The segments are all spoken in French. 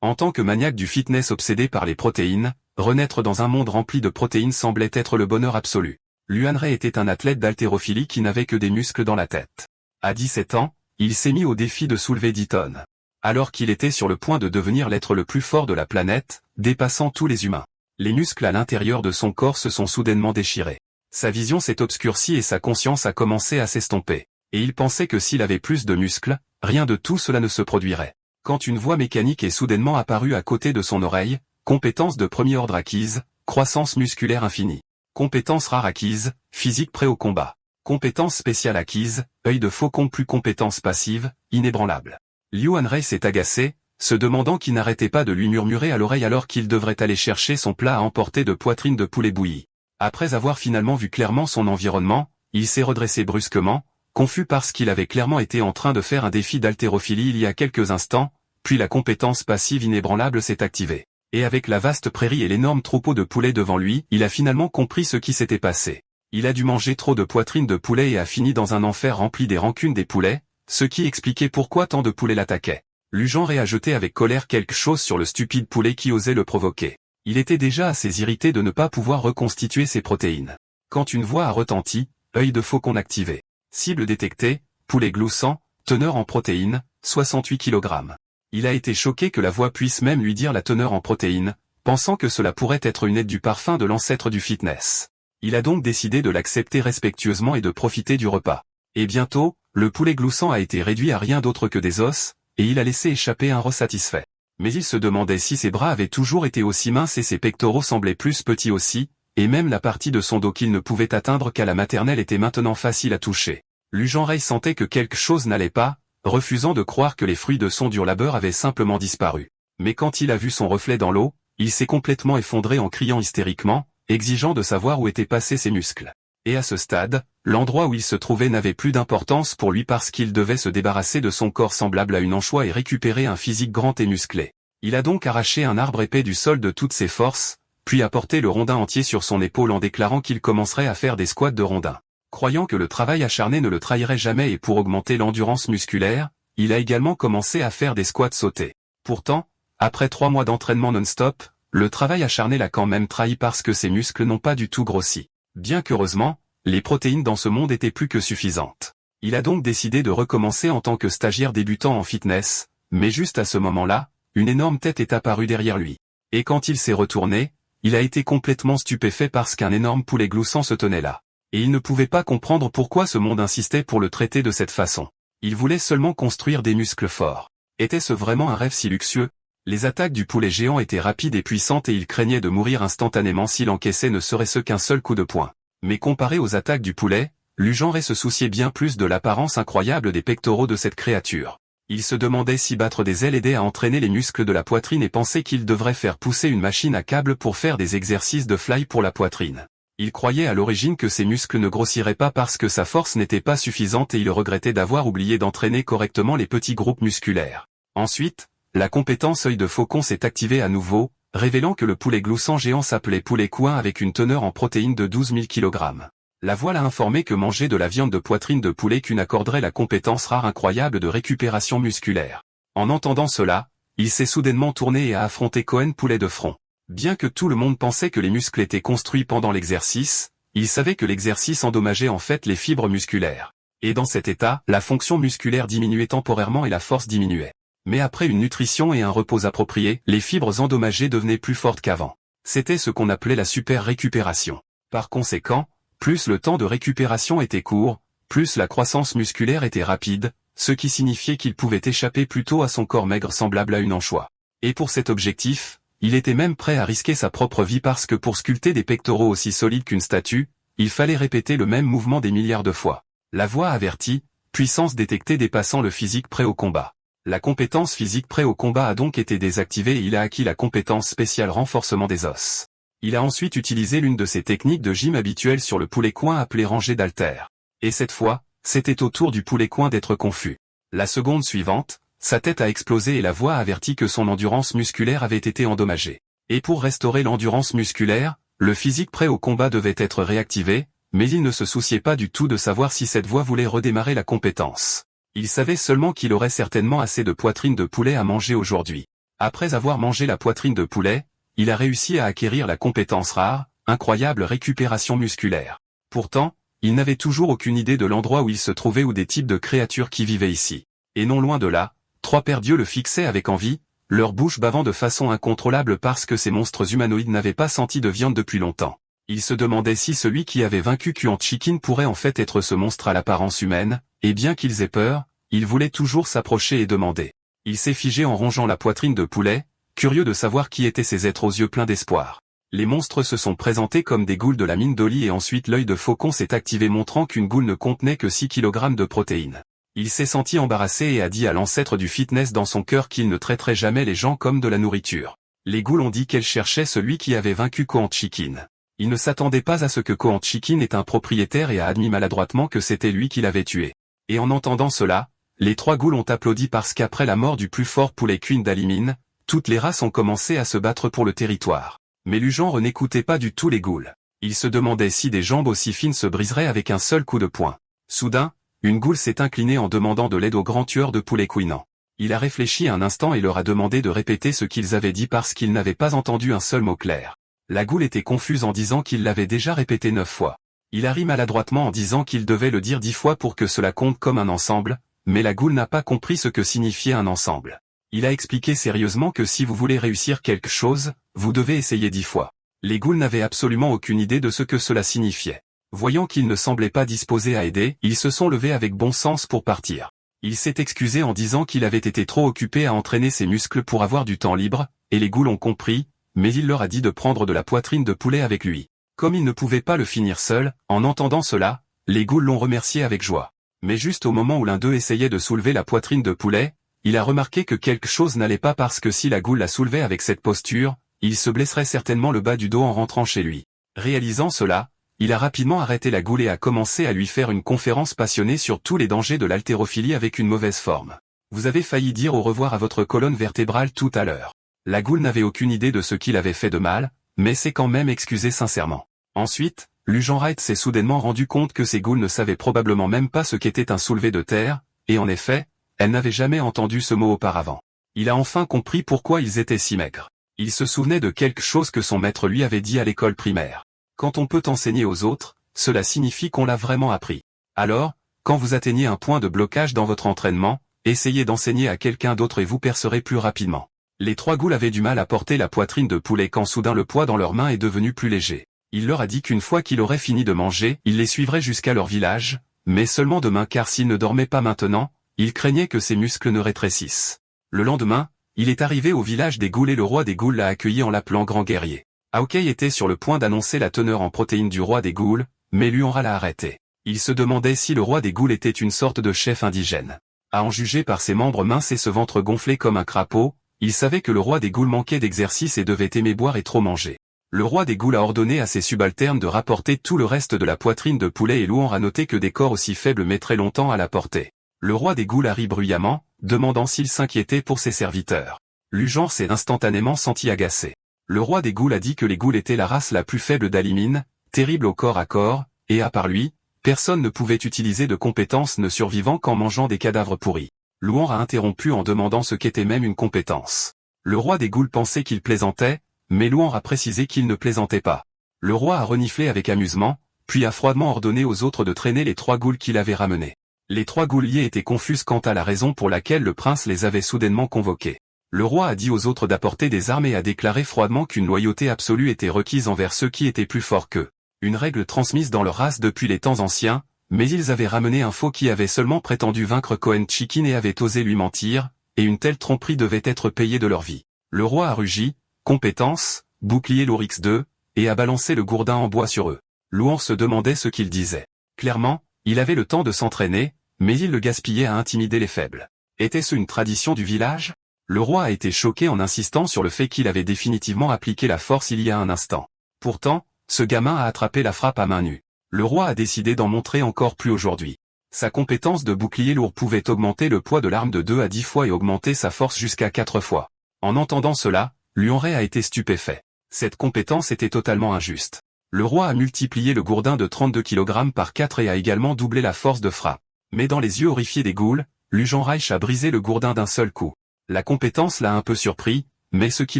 En tant que maniaque du fitness obsédé par les protéines, renaître dans un monde rempli de protéines semblait être le bonheur absolu. Luan Ray était un athlète d'haltérophilie qui n'avait que des muscles dans la tête. À 17 ans, il s'est mis au défi de soulever 10 tonnes. Alors qu'il était sur le point de devenir l'être le plus fort de la planète, dépassant tous les humains. Les muscles à l'intérieur de son corps se sont soudainement déchirés. Sa vision s'est obscurcie et sa conscience a commencé à s'estomper. Et il pensait que s'il avait plus de muscles, rien de tout cela ne se produirait. Quand une voix mécanique est soudainement apparue à côté de son oreille, compétence de premier ordre acquise, croissance musculaire infinie. Compétence rare acquise, physique prêt au combat. Compétence spéciale acquise, œil de faucon plus compétence passive, inébranlable. Luan Ray s'est agacé, se demandant qui n'arrêtait pas de lui murmurer à l'oreille alors qu'il devrait aller chercher son plat à emporter de poitrine de poulet bouillie. Après avoir finalement vu clairement son environnement, il s'est redressé brusquement, confus parce qu'il avait clairement été en train de faire un défi d'haltérophilie il y a quelques instants, puis la compétence passive inébranlable s'est activée. Et avec la vaste prairie et l'énorme troupeau de poulets devant lui, il a finalement compris ce qui s'était passé. Il a dû manger trop de poitrine de poulet et a fini dans un enfer rempli des rancunes des poulets, ce qui expliquait pourquoi tant de poulets l'attaquaient. Luan Ray a jeté avec colère quelque chose sur le stupide poulet qui osait le provoquer. Il était déjà assez irrité de ne pas pouvoir reconstituer ses protéines. Quand une voix a retenti, œil de faucon activé. Cible détectée, poulet gloussant, teneur en protéines, 68 kg. Il a été choqué que la voix puisse même lui dire la teneur en protéines, pensant que cela pourrait être une aide du parfum de l'ancêtre du fitness. Il a donc décidé de l'accepter respectueusement et de profiter du repas. Et bientôt, le poulet gloussant a été réduit à rien d'autre que des os, et il a laissé échapper un satisfait. Mais il se demandait si ses bras avaient toujours été aussi minces et ses pectoraux semblaient plus petits aussi, et même la partie de son dos qu'il ne pouvait atteindre qu'à la maternelle était maintenant facile à toucher. Luan Ray sentait que quelque chose n'allait pas, refusant de croire que les fruits de son dur labeur avaient simplement disparu. Mais quand il a vu son reflet dans l'eau, il s'est complètement effondré en criant hystériquement, exigeant de savoir où étaient passés ses muscles. Et à ce stade, l'endroit où il se trouvait n'avait plus d'importance pour lui parce qu'il devait se débarrasser de son corps semblable à une anchois et récupérer un physique grand et musclé. Il a donc arraché un arbre épais du sol de toutes ses forces, puis a porté le rondin entier sur son épaule en déclarant qu'il commencerait à faire des squats de rondin. Croyant que le travail acharné ne le trahirait jamais et pour augmenter l'endurance musculaire, il a également commencé à faire des squats sautés. Pourtant, après 3 mois d'entraînement non-stop, le travail acharné l'a quand même trahi parce que ses muscles n'ont pas du tout grossi. Bien qu'heureusement, les protéines dans ce monde étaient plus que suffisantes. Il a donc décidé de recommencer en tant que stagiaire débutant en fitness, mais juste à ce moment-là, une énorme tête est apparue derrière lui. Et quand il s'est retourné, il a été complètement stupéfait parce qu'un énorme poulet gloussant se tenait là. Et il ne pouvait pas comprendre pourquoi ce monde insistait pour le traiter de cette façon. Il voulait seulement construire des muscles forts. Était-ce vraiment un rêve si luxueux? Les attaques du poulet géant étaient rapides et puissantes et il craignait de mourir instantanément s'il encaissait ne serait-ce qu'un seul coup de poing. Mais comparé aux attaques du poulet, Luan Ray se souciait bien plus de l'apparence incroyable des pectoraux de cette créature. Il se demandait si battre des ailes aidait à entraîner les muscles de la poitrine et pensait qu'il devrait faire pousser une machine à câble pour faire des exercices de fly pour la poitrine. Il croyait à l'origine que ses muscles ne grossiraient pas parce que sa force n'était pas suffisante et il regrettait d'avoir oublié d'entraîner correctement les petits groupes musculaires. Ensuite, la compétence œil de faucon s'est activée à nouveau, révélant que le poulet gloussant géant s'appelait poulet couin avec une teneur en protéines de 12 000 kg. La voix l'a informé que manger de la viande de poitrine de poulet qu'une accorderait la compétence rare incroyable de récupération musculaire. En entendant cela, il s'est soudainement tourné et a affronté Cohen poulet de front. Bien que tout le monde pensait que les muscles étaient construits pendant l'exercice, il savait que l'exercice endommageait en fait les fibres musculaires. Et dans cet état, la fonction musculaire diminuait temporairement et la force diminuait. Mais après une nutrition et un repos appropriés, les fibres endommagées devenaient plus fortes qu'avant. C'était ce qu'on appelait la super récupération. Par conséquent, plus le temps de récupération était court, plus la croissance musculaire était rapide, ce qui signifiait qu'il pouvait échapper plus tôt à son corps maigre semblable à une anchois. Et pour cet objectif, il était même prêt à risquer sa propre vie parce que pour sculpter des pectoraux aussi solides qu'une statue, il fallait répéter le même mouvement des milliards de fois. La voix avertit, puissance détectée dépassant le physique prêt au combat. La compétence physique prêt au combat a donc été désactivée et il a acquis la compétence spéciale renforcement des os. Il a ensuite utilisé l'une de ses techniques de gym habituelles sur le poulet coin appelée rangée d'haltères. Et cette fois, c'était au tour du poulet coin d'être confus. La seconde suivante, sa tête a explosé et la voix a averti que son endurance musculaire avait été endommagée. Et pour restaurer l'endurance musculaire, le physique prêt au combat devait être réactivé, mais il ne se souciait pas du tout de savoir si cette voix voulait redémarrer la compétence. Il savait seulement qu'il aurait certainement assez de poitrine de poulet à manger aujourd'hui. Après avoir mangé la poitrine de poulet, il a réussi à acquérir la compétence rare, incroyable récupération musculaire. Pourtant, il n'avait toujours aucune idée de l'endroit où il se trouvait ou des types de créatures qui vivaient ici. Et non loin de là, trois paires d'yeux le fixaient avec envie, leur bouche bavant de façon incontrôlable parce que ces monstres humanoïdes n'avaient pas senti de viande depuis longtemps. Il se demandait si celui qui avait vaincu Quan Chi Qin pourrait en fait être ce monstre à l'apparence humaine, et bien qu'ils aient peur, ils voulaient toujours s'approcher et demander. Il s'est figé en rongeant la poitrine de poulet, curieux de savoir qui étaient ces êtres aux yeux pleins d'espoir. Les monstres se sont présentés comme des goules de la mine d'Oli et ensuite l'œil de faucon s'est activé montrant qu'une goule ne contenait que 6 kg de protéines. Il s'est senti embarrassé et a dit à l'ancêtre du fitness dans son cœur qu'il ne traiterait jamais les gens comme de la nourriture. Les goules ont dit qu'elles cherchaient celui qui avait vaincu Quan Chi Qin. Il ne s'attendait pas à ce que Quan Chi Qin ait un propriétaire et a admis maladroitement que c'était lui qui l'avait tué. Et en entendant cela, les trois goules ont applaudi parce qu'après la mort du plus fort poulet Queen d'Alimine, toutes les races ont commencé à se battre pour le territoire. Mais Lugenre n'écoutait pas du tout les goules. Il se demandait si des jambes aussi fines se briseraient avec un seul coup de poing. Soudain, une goule s'est inclinée en demandant de l'aide au grand tueur de poulet couinant. Il a réfléchi un instant et leur a demandé de répéter ce qu'ils avaient dit parce qu'ils n'avaient pas entendu un seul mot clair. La goule était confuse en disant qu'il l'avait déjà répété 9 fois. Il a ri maladroitement en disant qu'il devait le dire 10 fois pour que cela compte comme un ensemble, mais la goule n'a pas compris ce que signifiait un ensemble. Il a expliqué sérieusement que si vous voulez réussir quelque chose, vous devez essayer 10 fois. Les goules n'avaient absolument aucune idée de ce que cela signifiait. Voyant qu'ils ne semblaient pas disposés à aider, ils se sont levés avec bon sens pour partir. Il s'est excusé en disant qu'il avait été trop occupé à entraîner ses muscles pour avoir du temps libre, et les goules ont compris, mais il leur a dit de prendre de la poitrine de poulet avec lui. Comme il ne pouvait pas le finir seul, en entendant cela, les goules l'ont remercié avec joie. Mais juste au moment où l'un d'eux essayait de soulever la poitrine de poulet, il a remarqué que quelque chose n'allait pas parce que si la goule la soulevait avec cette posture, il se blesserait certainement le bas du dos en rentrant chez lui. Réalisant cela, il a rapidement arrêté la goule et a commencé à lui faire une conférence passionnée sur tous les dangers de l'haltérophilie avec une mauvaise forme. Vous avez failli dire au revoir à votre colonne vertébrale tout à l'heure. La goule n'avait aucune idée de ce qu'il avait fait de mal, mais s'est quand même excusé sincèrement. Ensuite, Lugenreit s'est soudainement rendu compte que ces goules ne savaient probablement même pas ce qu'était un soulevé de terre, et en effet, elles n'avaient jamais entendu ce mot auparavant. Il a enfin compris pourquoi ils étaient si maigres. Il se souvenait de quelque chose que son maître lui avait dit à l'école primaire. Quand on peut enseigner aux autres, cela signifie qu'on l'a vraiment appris. Alors, quand vous atteignez un point de blocage dans votre entraînement, essayez d'enseigner à quelqu'un d'autre et vous percerez plus rapidement. Les trois goules avaient du mal à porter la poitrine de poulet quand soudain le poids dans leurs mains est devenu plus léger. Il leur a dit qu'une fois qu'il aurait fini de manger, il les suivrait jusqu'à leur village, mais seulement demain car s'il ne dormait pas maintenant, il craignait que ses muscles ne rétrécissent. Le lendemain, il est arrivé au village des goules et le roi des goules l'a accueilli en l'appelant grand guerrier. Aokei était sur le point d'annoncer la teneur en protéines du roi des goules, mais Luanra l'a arrêté. Il se demandait si le roi des goules était une sorte de chef indigène. À en juger par ses membres minces et ce ventre gonflé comme un crapaud, il savait que le roi des goules manquait d'exercice et devait aimer boire et trop manger. Le roi des goules a ordonné à ses subalternes de rapporter tout le reste de la poitrine de poulet et Luanra a noté que des corps aussi faibles mettraient longtemps à la porter. Le roi des goules a ri bruyamment, demandant s'il s'inquiétait pour ses serviteurs. Lugenre s'est instantanément senti agacé. Le roi des goules a dit que les goules étaient la race la plus faible d'Alimine, terrible au corps à corps, et à part lui, personne ne pouvait utiliser de compétences ne survivant qu'en mangeant des cadavres pourris. Luanre a interrompu en demandant ce qu'était même une compétence. Le roi des goules pensait qu'il plaisantait, mais Luanre a précisé qu'il ne plaisantait pas. Le roi a reniflé avec amusement, puis a froidement ordonné aux autres de traîner les trois goules qu'il avait ramenés. Les trois gouliers étaient confus quant à la raison pour laquelle le prince les avait soudainement convoqués. Le roi a dit aux autres d'apporter des armes et a déclaré froidement qu'une loyauté absolue était requise envers ceux qui étaient plus forts qu'eux. Une règle transmise dans leur race depuis les temps anciens, mais ils avaient ramené un faux qui avait seulement prétendu vaincre Quan Chi Qin et avait osé lui mentir, et une telle tromperie devait être payée de leur vie. Le roi a rugi, compétence, bouclier lourd X2, et a balancé le gourdin en bois sur eux. Luanre se demandait ce qu'il disait. Clairement, il avait le temps de s'entraîner, mais il le gaspillait à intimider les faibles. Était-ce une tradition du village? Le roi a été choqué en insistant sur le fait qu'il avait définitivement appliqué la force il y a un instant. Pourtant, ce gamin a attrapé la frappe à main nue. Le roi a décidé d'en montrer encore plus aujourd'hui. Sa compétence de bouclier lourd pouvait augmenter le poids de l'arme de 2 à 10 fois et augmenter sa force jusqu'à 4 fois. En entendant cela, Luanre a été stupéfait. Cette compétence était totalement injuste. Le roi a multiplié le gourdin de 32 kg par 4 et a également doublé la force de frappe. Mais dans les yeux horrifiés des goules, Lugenreich a brisé le gourdin d'un seul coup. La compétence l'a un peu surpris, mais ce qui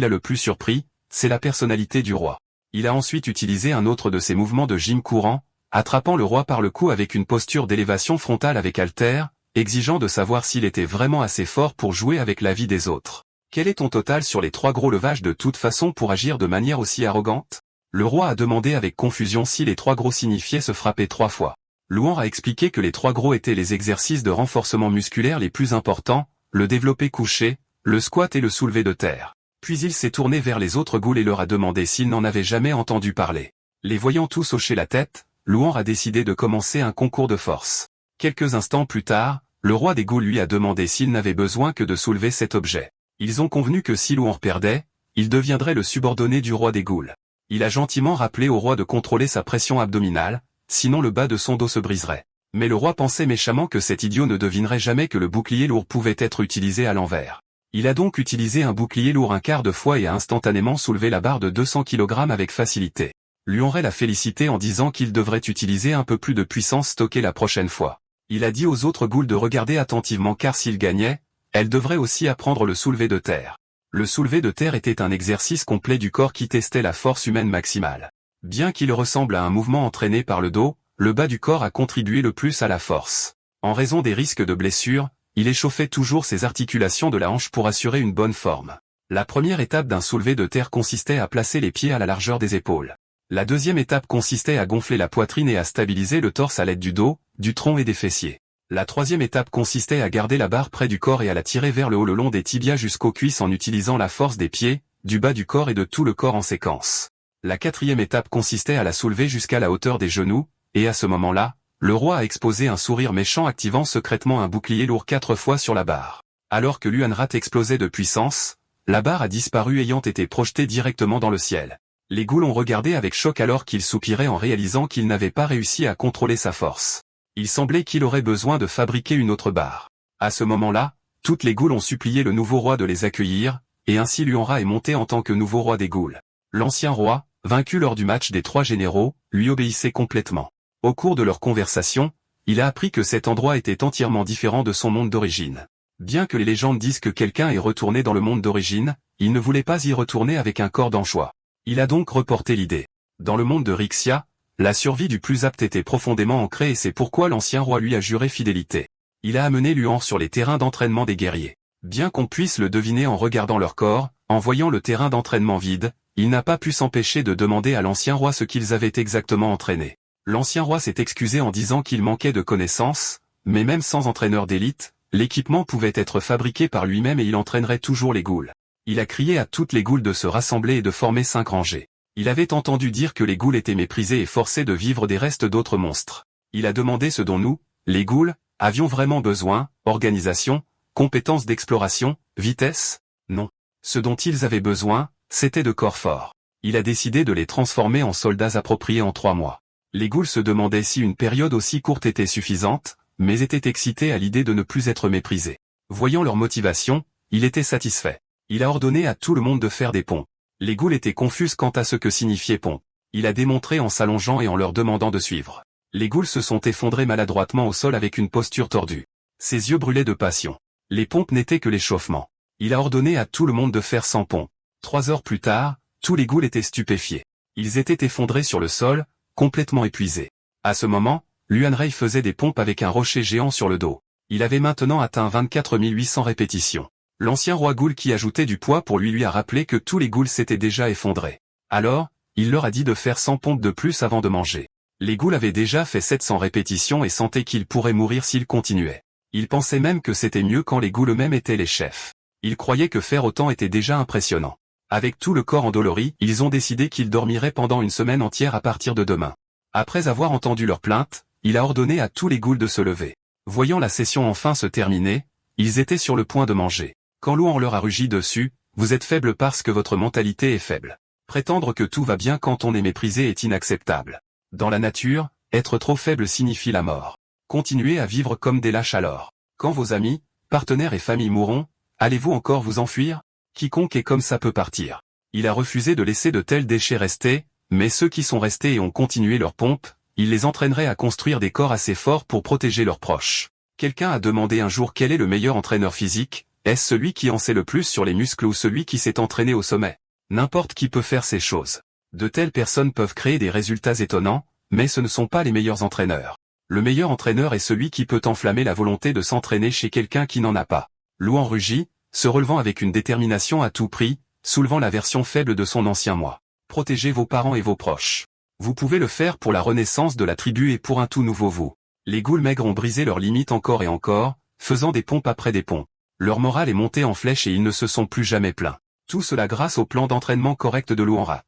l'a le plus surpris, c'est la personnalité du roi. Il a ensuite utilisé un autre de ses mouvements de gym courant, attrapant le roi par le cou avec une posture d'élévation frontale avec haltère, exigeant de savoir s'il était vraiment assez fort pour jouer avec la vie des autres. Quel est ton total sur les 3 gros levages de toute façon pour agir de manière aussi arrogante? Le roi a demandé avec confusion si les 3 gros signifiaient se frapper 3 fois. Luan a expliqué que les 3 gros étaient les exercices de renforcement musculaire les plus importants, le développé couché, le squat et le soulevé de terre. Puis il s'est tourné vers les autres ghouls et leur a demandé s'ils n'en avaient jamais entendu parler. Les voyant tous hocher la tête, Luan a décidé de commencer un concours de force. Quelques instants plus tard, le roi des ghouls lui a demandé s'il n'avait besoin que de soulever cet objet. Ils ont convenu que si Luan perdait, il deviendrait le subordonné du roi des ghouls. Il a gentiment rappelé au roi de contrôler sa pression abdominale, sinon le bas de son dos se briserait. Mais le roi pensait méchamment que cet idiot ne devinerait jamais que le bouclier lourd pouvait être utilisé à l'envers. Il a donc utilisé un bouclier lourd un quart de fois et a instantanément soulevé la barre de 200 kg avec facilité. Luan l'a félicité en disant qu'il devrait utiliser un peu plus de puissance stockée la prochaine fois. Il a dit aux autres ghouls de regarder attentivement car s'il gagnait, elle devrait aussi apprendre le soulevé de terre. Le soulevé de terre était un exercice complet du corps qui testait la force humaine maximale. Bien qu'il ressemble à un mouvement entraîné par le dos, le bas du corps a contribué le plus à la force. En raison des risques de blessure, il échauffait toujours ses articulations de la hanche pour assurer une bonne forme. La première étape d'un soulevé de terre consistait à placer les pieds à la largeur des épaules. La deuxième étape consistait à gonfler la poitrine et à stabiliser le torse à l'aide du dos, du tronc et des fessiers. La troisième étape consistait à garder la barre près du corps et à la tirer vers le haut le long des tibias jusqu'aux cuisses en utilisant la force des pieds, du bas du corps et de tout le corps en séquence. La quatrième étape consistait à la soulever jusqu'à la hauteur des genoux, et à ce moment-là, le roi a exposé un sourire méchant activant secrètement un bouclier lourd 4 fois sur la barre. Alors que Luanrat explosait de puissance, la barre a disparu ayant été projetée directement dans le ciel. Les ghouls ont regardé avec choc alors qu'il soupirait en réalisant qu'il n'avait pas réussi à contrôler sa force. Il semblait qu'il aurait besoin de fabriquer une autre barre. À ce moment-là, toutes les ghouls ont supplié le nouveau roi de les accueillir, et ainsi Luanrat est monté en tant que nouveau roi des ghouls. L'ancien roi, vaincu lors du match des 3 généraux, lui obéissait complètement. Au cours de leur conversation, il a appris que cet endroit était entièrement différent de son monde d'origine. Bien que les légendes disent que quelqu'un est retourné dans le monde d'origine, il ne voulait pas y retourner avec un corps d'anchois. Il a donc reporté l'idée. Dans le monde de Rixia, la survie du plus apte était profondément ancrée et c'est pourquoi l'ancien roi lui a juré fidélité. Il a amené Luan sur les terrains d'entraînement des guerriers. Bien qu'on puisse le deviner en regardant leur corps, en voyant le terrain d'entraînement vide, il n'a pas pu s'empêcher de demander à l'ancien roi ce qu'ils avaient exactement entraîné. L'ancien roi s'est excusé en disant qu'il manquait de connaissances, mais même sans entraîneur d'élite, l'équipement pouvait être fabriqué par lui-même et il entraînerait toujours les ghouls. Il a crié à toutes les ghouls de se rassembler et de former 5 rangées. Il avait entendu dire que les ghouls étaient méprisés et forcés de vivre des restes d'autres monstres. Il a demandé ce dont nous, les ghouls, avions vraiment besoin: organisation, compétences d'exploration, vitesse? Non. Ce dont ils avaient besoin, c'était de corps forts. Il a décidé de les transformer en soldats appropriés en 3 mois. Les ghouls se demandaient si une période aussi courte était suffisante, mais étaient excités à l'idée de ne plus être méprisés. Voyant leur motivation, il était satisfait. Il a ordonné à tout le monde de faire des ponts. Les ghouls étaient confus quant à ce que signifiait pont. Il a démontré en s'allongeant et en leur demandant de suivre. Les ghouls se sont effondrés maladroitement au sol avec une posture tordue. Ses yeux brûlaient de passion. Les pompes n'étaient que l'échauffement. Il a ordonné à tout le monde de faire 100 ponts. 3 heures plus tard, tous les ghouls étaient stupéfiés. Ils étaient effondrés sur le sol, complètement épuisés. À ce moment, Luanrei faisait des pompes avec un rocher géant sur le dos. Il avait maintenant atteint 24 800 répétitions. L'ancien roi ghoul qui ajoutait du poids pour lui a rappelé que tous les ghouls s'étaient déjà effondrés. Alors, il leur a dit de faire 100 pompes de plus avant de manger. Les ghouls avaient déjà fait 700 répétitions et sentaient qu'ils pourraient mourir s'ils continuaient. Ils pensaient même que c'était mieux quand les ghouls eux-mêmes étaient les chefs. Ils croyaient que faire autant était déjà impressionnant. Avec tout le corps endolori, ils ont décidé qu'ils dormiraient pendant une semaine entière à partir de demain. Après avoir entendu leurs plaintes, il a ordonné à tous les ghouls de se lever. Voyant la session enfin se terminer, ils étaient sur le point de manger. Quand Luan leur a rugi dessus, « Vous êtes faible parce que votre mentalité est faible. Prétendre que tout va bien quand on est méprisé est inacceptable. Dans la nature, être trop faible signifie la mort. Continuez à vivre comme des lâches alors. Quand vos amis, partenaires et familles mourront, allez-vous encore vous enfuir? Quiconque est comme ça peut partir. » Il a refusé de laisser de tels déchets rester, mais ceux qui sont restés et ont continué leur pompe, il les entraînerait à construire des corps assez forts pour protéger leurs proches. Quelqu'un a demandé un jour quel est le meilleur entraîneur physique. Est-ce celui qui en sait le plus sur les muscles ou celui qui s'est entraîné au sommet? N'importe qui peut faire ces choses. De telles personnes peuvent créer des résultats étonnants, mais ce ne sont pas les meilleurs entraîneurs. Le meilleur entraîneur est celui qui peut enflammer la volonté de s'entraîner chez quelqu'un qui n'en a pas. Louan rugit, se relevant avec une détermination à tout prix, soulevant la version faible de son ancien moi. Protégez vos parents et vos proches. Vous pouvez le faire pour la renaissance de la tribu et pour un tout nouveau vous. Les ghouls maigres ont brisé leurs limites encore et encore, faisant des pompes après des ponts. Leur morale est montée en flèche et ils ne se sont plus jamais plaints. Tout cela grâce au plan d'entraînement correct de Louan Rat.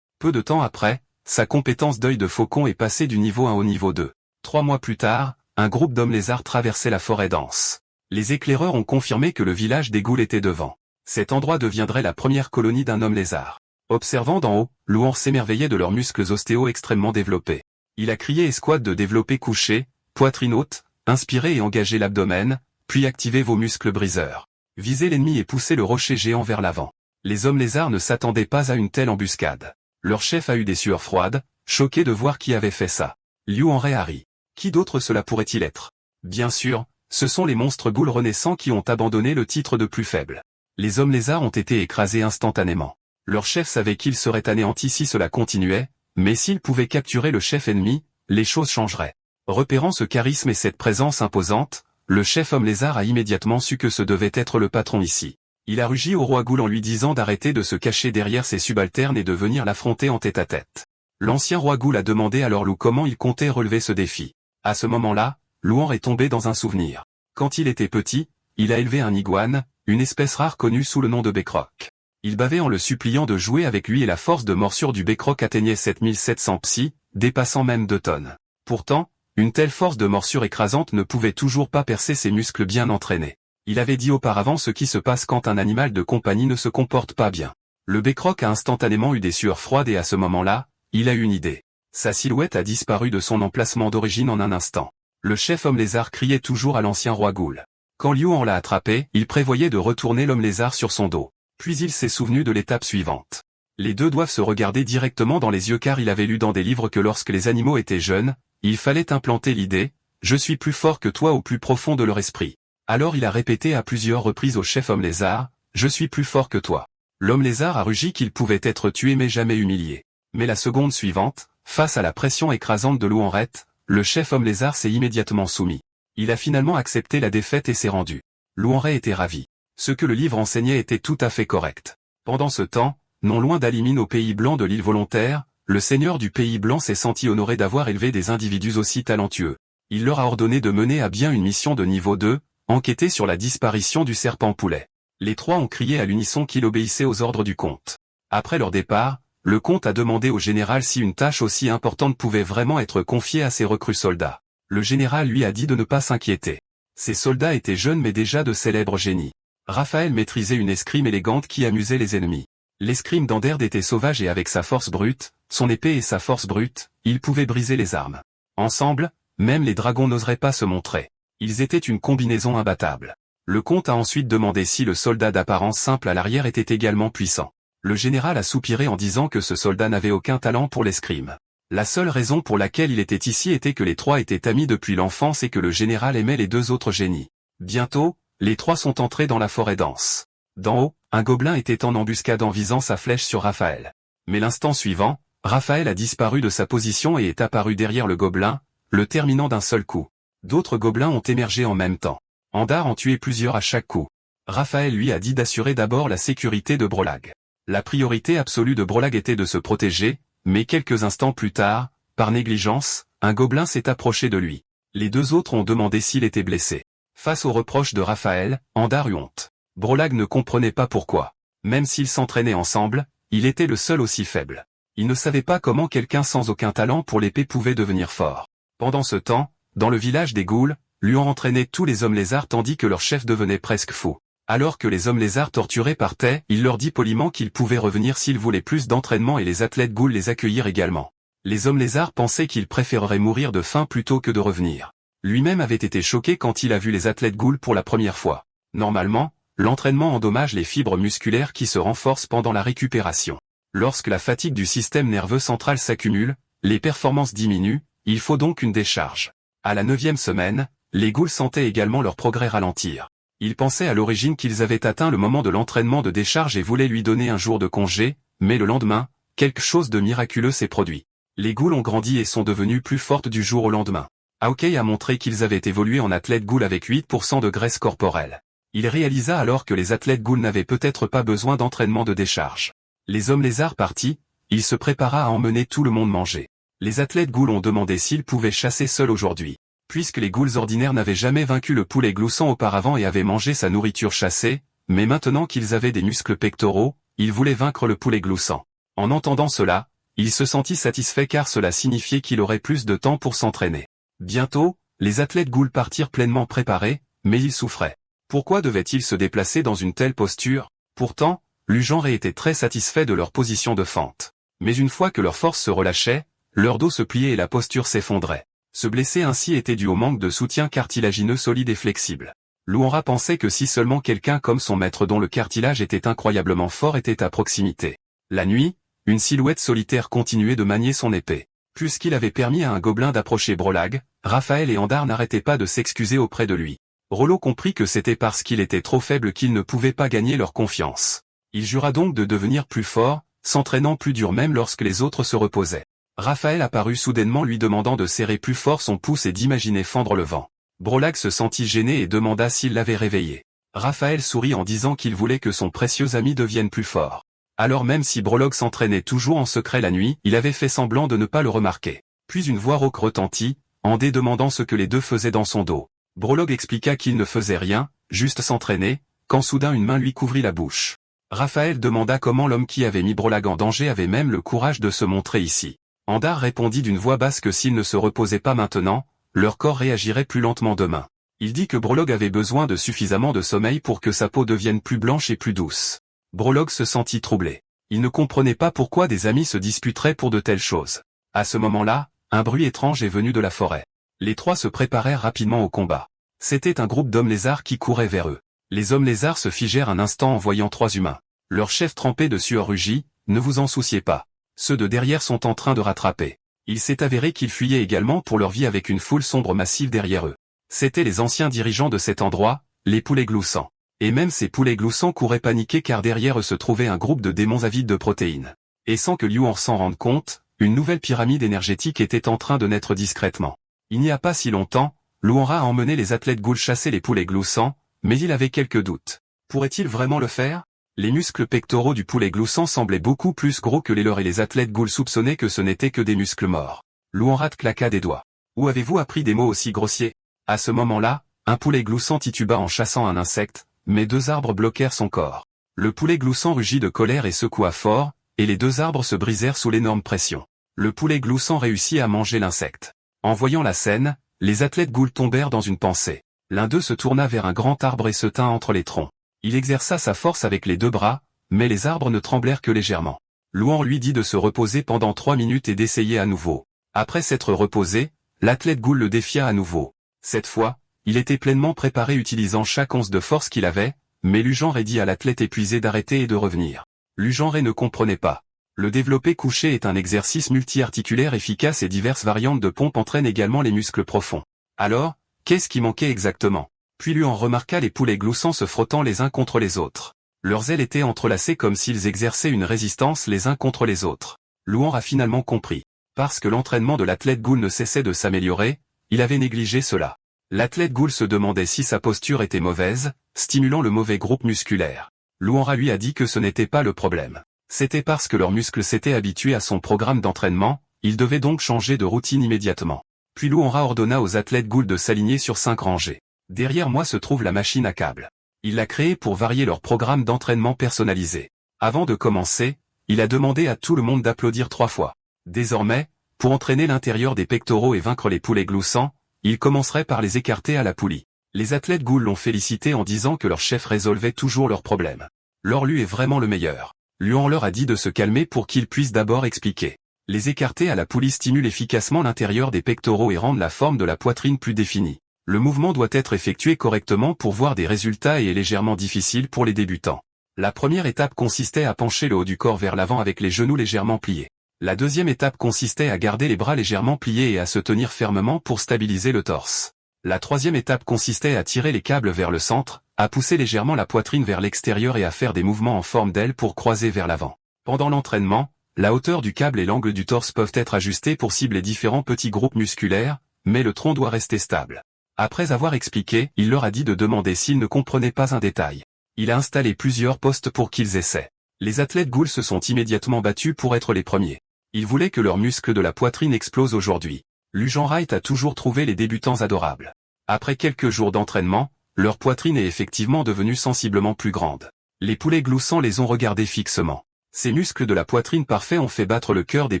Peu de temps après, sa compétence d'œil de faucon est passée du niveau 1 au niveau 2. 3 mois plus tard, un groupe d'hommes lézards traversait la forêt dense. Les éclaireurs ont confirmé que le village des ghouls était devant. Cet endroit deviendrait la première colonie d'un homme lézard. Observant d'en haut, Louan s'émerveillait de leurs muscles ostéo extrêmement développés. Il a crié escouade de développer couché, poitrine haute, inspirer et engager l'abdomen, puis activez vos muscles briseurs. Visez l'ennemi et poussez le rocher géant vers l'avant. Les hommes lézards ne s'attendaient pas à une telle embuscade. Leur chef a eu des sueurs froides, choqué de voir qui avait fait ça. Liu Enrei a ri. Qui d'autre cela pourrait-il être? Bien sûr, ce sont les monstres ghouls renaissants qui ont abandonné le titre de plus faible. Les hommes lézards ont été écrasés instantanément. Leur chef savait qu'il serait anéanti si cela continuait, mais s'il pouvait capturer le chef ennemi, les choses changeraient. Repérant ce charisme et cette présence imposante, le chef homme lézard a immédiatement su que ce devait être le patron ici. Il a rugi au roi ghoul en lui disant d'arrêter de se cacher derrière ses subalternes et de venir l'affronter en tête-à-tête. L'ancien roi ghoul a demandé alors Lou comment il comptait relever ce défi. À ce moment-là, Louan est tombé dans un souvenir. Quand il était petit, il a élevé un iguane, une espèce rare connue sous le nom de bécroc. Il bavait en le suppliant de jouer avec lui et la force de morsure du bécroc atteignait 7700 psy, dépassant même 2 tonnes. Pourtant, une telle force de morsure écrasante ne pouvait toujours pas percer ses muscles bien entraînés. Il avait dit auparavant ce qui se passe quand un animal de compagnie ne se comporte pas bien. Le bécroc a instantanément eu des sueurs froides et à ce moment-là, il a eu une idée. Sa silhouette a disparu de son emplacement d'origine en un instant. Le chef homme lézard criait toujours à l'ancien roi ghoul. Quand Liu en l'a attrapé, il prévoyait de retourner l'homme lézard sur son dos. Puis il s'est souvenu de l'étape suivante. Les deux doivent se regarder directement dans les yeux car il avait lu dans des livres que lorsque les animaux étaient jeunes, il fallait implanter l'idée « Je suis plus fort que toi » au plus profond de leur esprit. Alors il a répété à plusieurs reprises au chef homme lézard « Je suis plus fort que toi ». L'homme lézard a rugi qu'il pouvait être tué mais jamais humilié. Mais la seconde suivante, face à la pression écrasante de Louan Enrei, le chef homme lézard s'est immédiatement soumis. Il a finalement accepté la défaite et s'est rendu. Louan Enrei était ravi. Ce que le livre enseignait était tout à fait correct. Pendant ce temps, non loin d'Alimine au Pays Blanc de l'île Volontaire, le seigneur du Pays Blanc s'est senti honoré d'avoir élevé des individus aussi talentueux. Il leur a ordonné de mener à bien une mission de niveau 2, enquêter sur la disparition du serpent poulet. Les trois ont crié à l'unisson qu'il obéissait aux ordres du comte. Après leur départ, le comte a demandé au général si une tâche aussi importante pouvait vraiment être confiée à ses recrues soldats. Le général lui a dit de ne pas s'inquiéter. Ces soldats étaient jeunes mais déjà de célèbres génies. Raphaël maîtrisait une escrime élégante qui amusait les ennemis. L'escrime d'Anderd était sauvage et avec sa force brute, son épée et sa force brute, il pouvait briser les armes. Ensemble, même les dragons n'oseraient pas se montrer. Ils étaient une combinaison imbattable. Le comte a ensuite demandé si le soldat d'apparence simple à l'arrière était également puissant. Le général a soupiré en disant que ce soldat n'avait aucun talent pour l'escrime. La seule raison pour laquelle il était ici était que les trois étaient amis depuis l'enfance et que le général aimait les deux autres génies. Bientôt, les trois sont entrés dans la forêt dense. D'en haut, un gobelin était en embuscade en visant sa flèche sur Raphaël. Mais l'instant suivant, Raphaël a disparu de sa position et est apparu derrière le gobelin, le terminant d'un seul coup. D'autres gobelins ont émergé en même temps. Andar en tuait plusieurs à chaque coup. Raphaël lui a dit d'assurer d'abord la sécurité de Brolag. La priorité absolue de Brolag était de se protéger, mais quelques instants plus tard, par négligence, un gobelin s'est approché de lui. Les deux autres ont demandé s'il était blessé. Face aux reproches de Raphaël, Andar eut honte. Brolag ne comprenait pas pourquoi. Même s'ils s'entraînaient ensemble, il était le seul aussi faible. Il ne savait pas comment quelqu'un sans aucun talent pour l'épée pouvait devenir fort. Pendant ce temps, dans le village des ghouls, Luan entraînait tous les hommes lézards tandis que leur chef devenait presque fou. Alors que les hommes lézards torturés partaient, il leur dit poliment qu'ils pouvaient revenir s'ils voulaient plus d'entraînement et les athlètes ghouls les accueillir également. Les hommes lézards pensaient qu'ils préféreraient mourir de faim plutôt que de revenir. Lui-même avait été choqué quand il a vu les athlètes ghouls pour la première fois. Normalement, l'entraînement endommage les fibres musculaires qui se renforcent pendant la récupération. Lorsque la fatigue du système nerveux central s'accumule, les performances diminuent, il faut donc une décharge. À la 9e semaine, les ghouls sentaient également leur progrès ralentir. Ils pensaient à l'origine qu'ils avaient atteint le moment de l'entraînement de décharge et voulaient lui donner un jour de congé, mais le lendemain, quelque chose de miraculeux s'est produit. Les ghouls ont grandi et sont devenues plus fortes du jour au lendemain. Aokei a montré qu'ils avaient évolué en athlètes ghouls avec 8% de graisse corporelle. Il réalisa alors que les athlètes ghouls n'avaient peut-être pas besoin d'entraînement de décharge. Les hommes lézards partis, il se prépara à emmener tout le monde manger. Les athlètes ghouls ont demandé s'ils pouvaient chasser seuls aujourd'hui. Puisque les ghouls ordinaires n'avaient jamais vaincu le poulet gloussant auparavant et avaient mangé sa nourriture chassée, mais maintenant qu'ils avaient des muscles pectoraux, ils voulaient vaincre le poulet gloussant. En entendant cela, il se sentit satisfait car cela signifiait qu'il aurait plus de temps pour s'entraîner. Bientôt, les athlètes ghouls partirent pleinement préparés, mais ils souffraient. Pourquoi devaient-ils se déplacer dans une telle posture? Pourtant, Lujanré était très satisfait de leur position de fente. Mais une fois que leur force se relâchait, leur dos se pliait et la posture s'effondrait. Se blesser ainsi était dû au manque de soutien cartilagineux solide et flexible. Luanra pensait que si seulement quelqu'un comme son maître dont le cartilage était incroyablement fort était à proximité. La nuit, une silhouette solitaire continuait de manier son épée. Puisqu'il avait permis à un gobelin d'approcher Brolag, Raphaël et Andar n'arrêtaient pas de s'excuser auprès de lui. Rollo comprit que c'était parce qu'il était trop faible qu'il ne pouvait pas gagner leur confiance. Il jura donc de devenir plus fort, s'entraînant plus dur même lorsque les autres se reposaient. Raphaël apparut soudainement lui demandant de serrer plus fort son pouce et d'imaginer fendre le vent. Brolag se sentit gêné et demanda s'il l'avait réveillé. Raphaël sourit en disant qu'il voulait que son précieux ami devienne plus fort. Alors même si Brolog s'entraînait toujours en secret la nuit, il avait fait semblant de ne pas le remarquer. Puis une voix rauque retentit, Andé demandant ce que les deux faisaient dans son dos. Brolog expliqua qu'il ne faisait rien, juste s'entraîner, quand soudain une main lui couvrit la bouche. Raphaël demanda comment l'homme qui avait mis Brolag en danger avait même le courage de se montrer ici. Andar répondit d'une voix basse que s'ils ne se reposaient pas maintenant, leur corps réagirait plus lentement demain. Il dit que Brolog avait besoin de suffisamment de sommeil pour que sa peau devienne plus blanche et plus douce. Brolog se sentit troublé. Il ne comprenait pas pourquoi des amis se disputeraient pour de telles choses. À ce moment-là, un bruit étrange est venu de la forêt. Les trois se préparèrent rapidement au combat. C'était un groupe d'hommes lézards qui couraient vers eux. Les hommes lézards se figèrent un instant en voyant trois humains. Leur chef trempé de sueur rugit, « Ne vous en souciez pas. Ceux de derrière sont en train de rattraper. » Il s'est avéré qu'ils fuyaient également pour leur vie avec une foule sombre massive derrière eux. C'étaient les anciens dirigeants de cet endroit, les poulets gloussants. Et même ces poulets gloussants couraient paniqués car derrière eux se trouvait un groupe de démons avides de protéines. Et sans que Liu en s'en rende compte, une nouvelle pyramide énergétique était en train de naître discrètement. Il n'y a pas si longtemps, Luanra a emmené les athlètes ghouls chasser les poulets gloussants, mais il avait quelques doutes. Pourrait-il vraiment le faire? Les muscles pectoraux du poulet gloussant semblaient beaucoup plus gros que les leurs et les athlètes ghouls soupçonnaient que ce n'était que des muscles morts. Luanra claqua des doigts. Où avez-vous appris des mots aussi grossiers? À ce moment-là, un poulet gloussant tituba en chassant un insecte, mais deux arbres bloquèrent son corps. Le poulet gloussant rugit de colère et secoua fort, et les deux arbres se brisèrent sous l'énorme pression. Le poulet gloussant réussit à manger l'insecte. En voyant la scène, les athlètes ghouls tombèrent dans une pensée. L'un d'eux se tourna vers un grand arbre et se tint entre les troncs. Il exerça sa force avec les deux bras, mais les arbres ne tremblèrent que légèrement. Luan lui dit de se reposer pendant 3 minutes et d'essayer à nouveau. Après s'être reposé, l'athlète ghoul le défia à nouveau. Cette fois, il était pleinement préparé utilisant chaque once de force qu'il avait, mais Lujanré dit à l'athlète épuisé d'arrêter et de revenir. Lujanré ne comprenait pas. Le développé couché est un exercice multi-articulaire efficace et diverses variantes de pompe entraînent également les muscles profonds. Alors, qu'est-ce qui manquait exactement? Puis Luan remarqua les poulets gloussants se frottant les uns contre les autres. Leurs ailes étaient entrelacées comme s'ils exerçaient une résistance les uns contre les autres. Luan a finalement compris. Parce que l'entraînement de l'athlète ghoul ne cessait de s'améliorer, il avait négligé cela. L'athlète ghoul se demandait si sa posture était mauvaise, stimulant le mauvais groupe musculaire. Luanra lui a dit que ce n'était pas le problème. C'était parce que leurs muscles s'étaient habitués à son programme d'entraînement, il devait donc changer de routine immédiatement. Puis Luanra ordonna aux athlètes ghoul de s'aligner sur 5 rangées. Derrière moi se trouve la machine à câbles. Il l'a créée pour varier leur programme d'entraînement personnalisé. Avant de commencer, il a demandé à tout le monde d'applaudir 3 fois. Désormais, pour entraîner l'intérieur des pectoraux et vaincre les poulets gloussants, il commencerait par les écarter à la poulie. Les athlètes ghouls l'ont félicité en disant que leur chef résolvait toujours leurs problèmes. Lui est vraiment le meilleur. Luan leur a dit de se calmer pour qu'ils puissent d'abord expliquer. Les écarter à la poulie stimulent efficacement l'intérieur des pectoraux et rendent la forme de la poitrine plus définie. Le mouvement doit être effectué correctement pour voir des résultats et est légèrement difficile pour les débutants. La première étape consistait à pencher le haut du corps vers l'avant avec les genoux légèrement pliés. La deuxième étape consistait à garder les bras légèrement pliés et à se tenir fermement pour stabiliser le torse. La troisième étape consistait à tirer les câbles vers le centre, à pousser légèrement la poitrine vers l'extérieur et à faire des mouvements en forme d'aile pour croiser vers l'avant. Pendant l'entraînement, la hauteur du câble et l'angle du torse peuvent être ajustés pour cibler différents petits groupes musculaires, mais le tronc doit rester stable. Après avoir expliqué, il leur a dit de demander s'ils ne comprenaient pas un détail. Il a installé plusieurs postes pour qu'ils essaient. Les athlètes Ghoul se sont immédiatement battus pour être les premiers. Ils voulaient que leurs muscles de la poitrine explosent aujourd'hui. Lujan Wright a toujours trouvé les débutants adorables. Après quelques jours d'entraînement, leur poitrine est effectivement devenue sensiblement plus grande. Les poulets gloussants les ont regardés fixement. Ces muscles de la poitrine parfaits ont fait battre le cœur des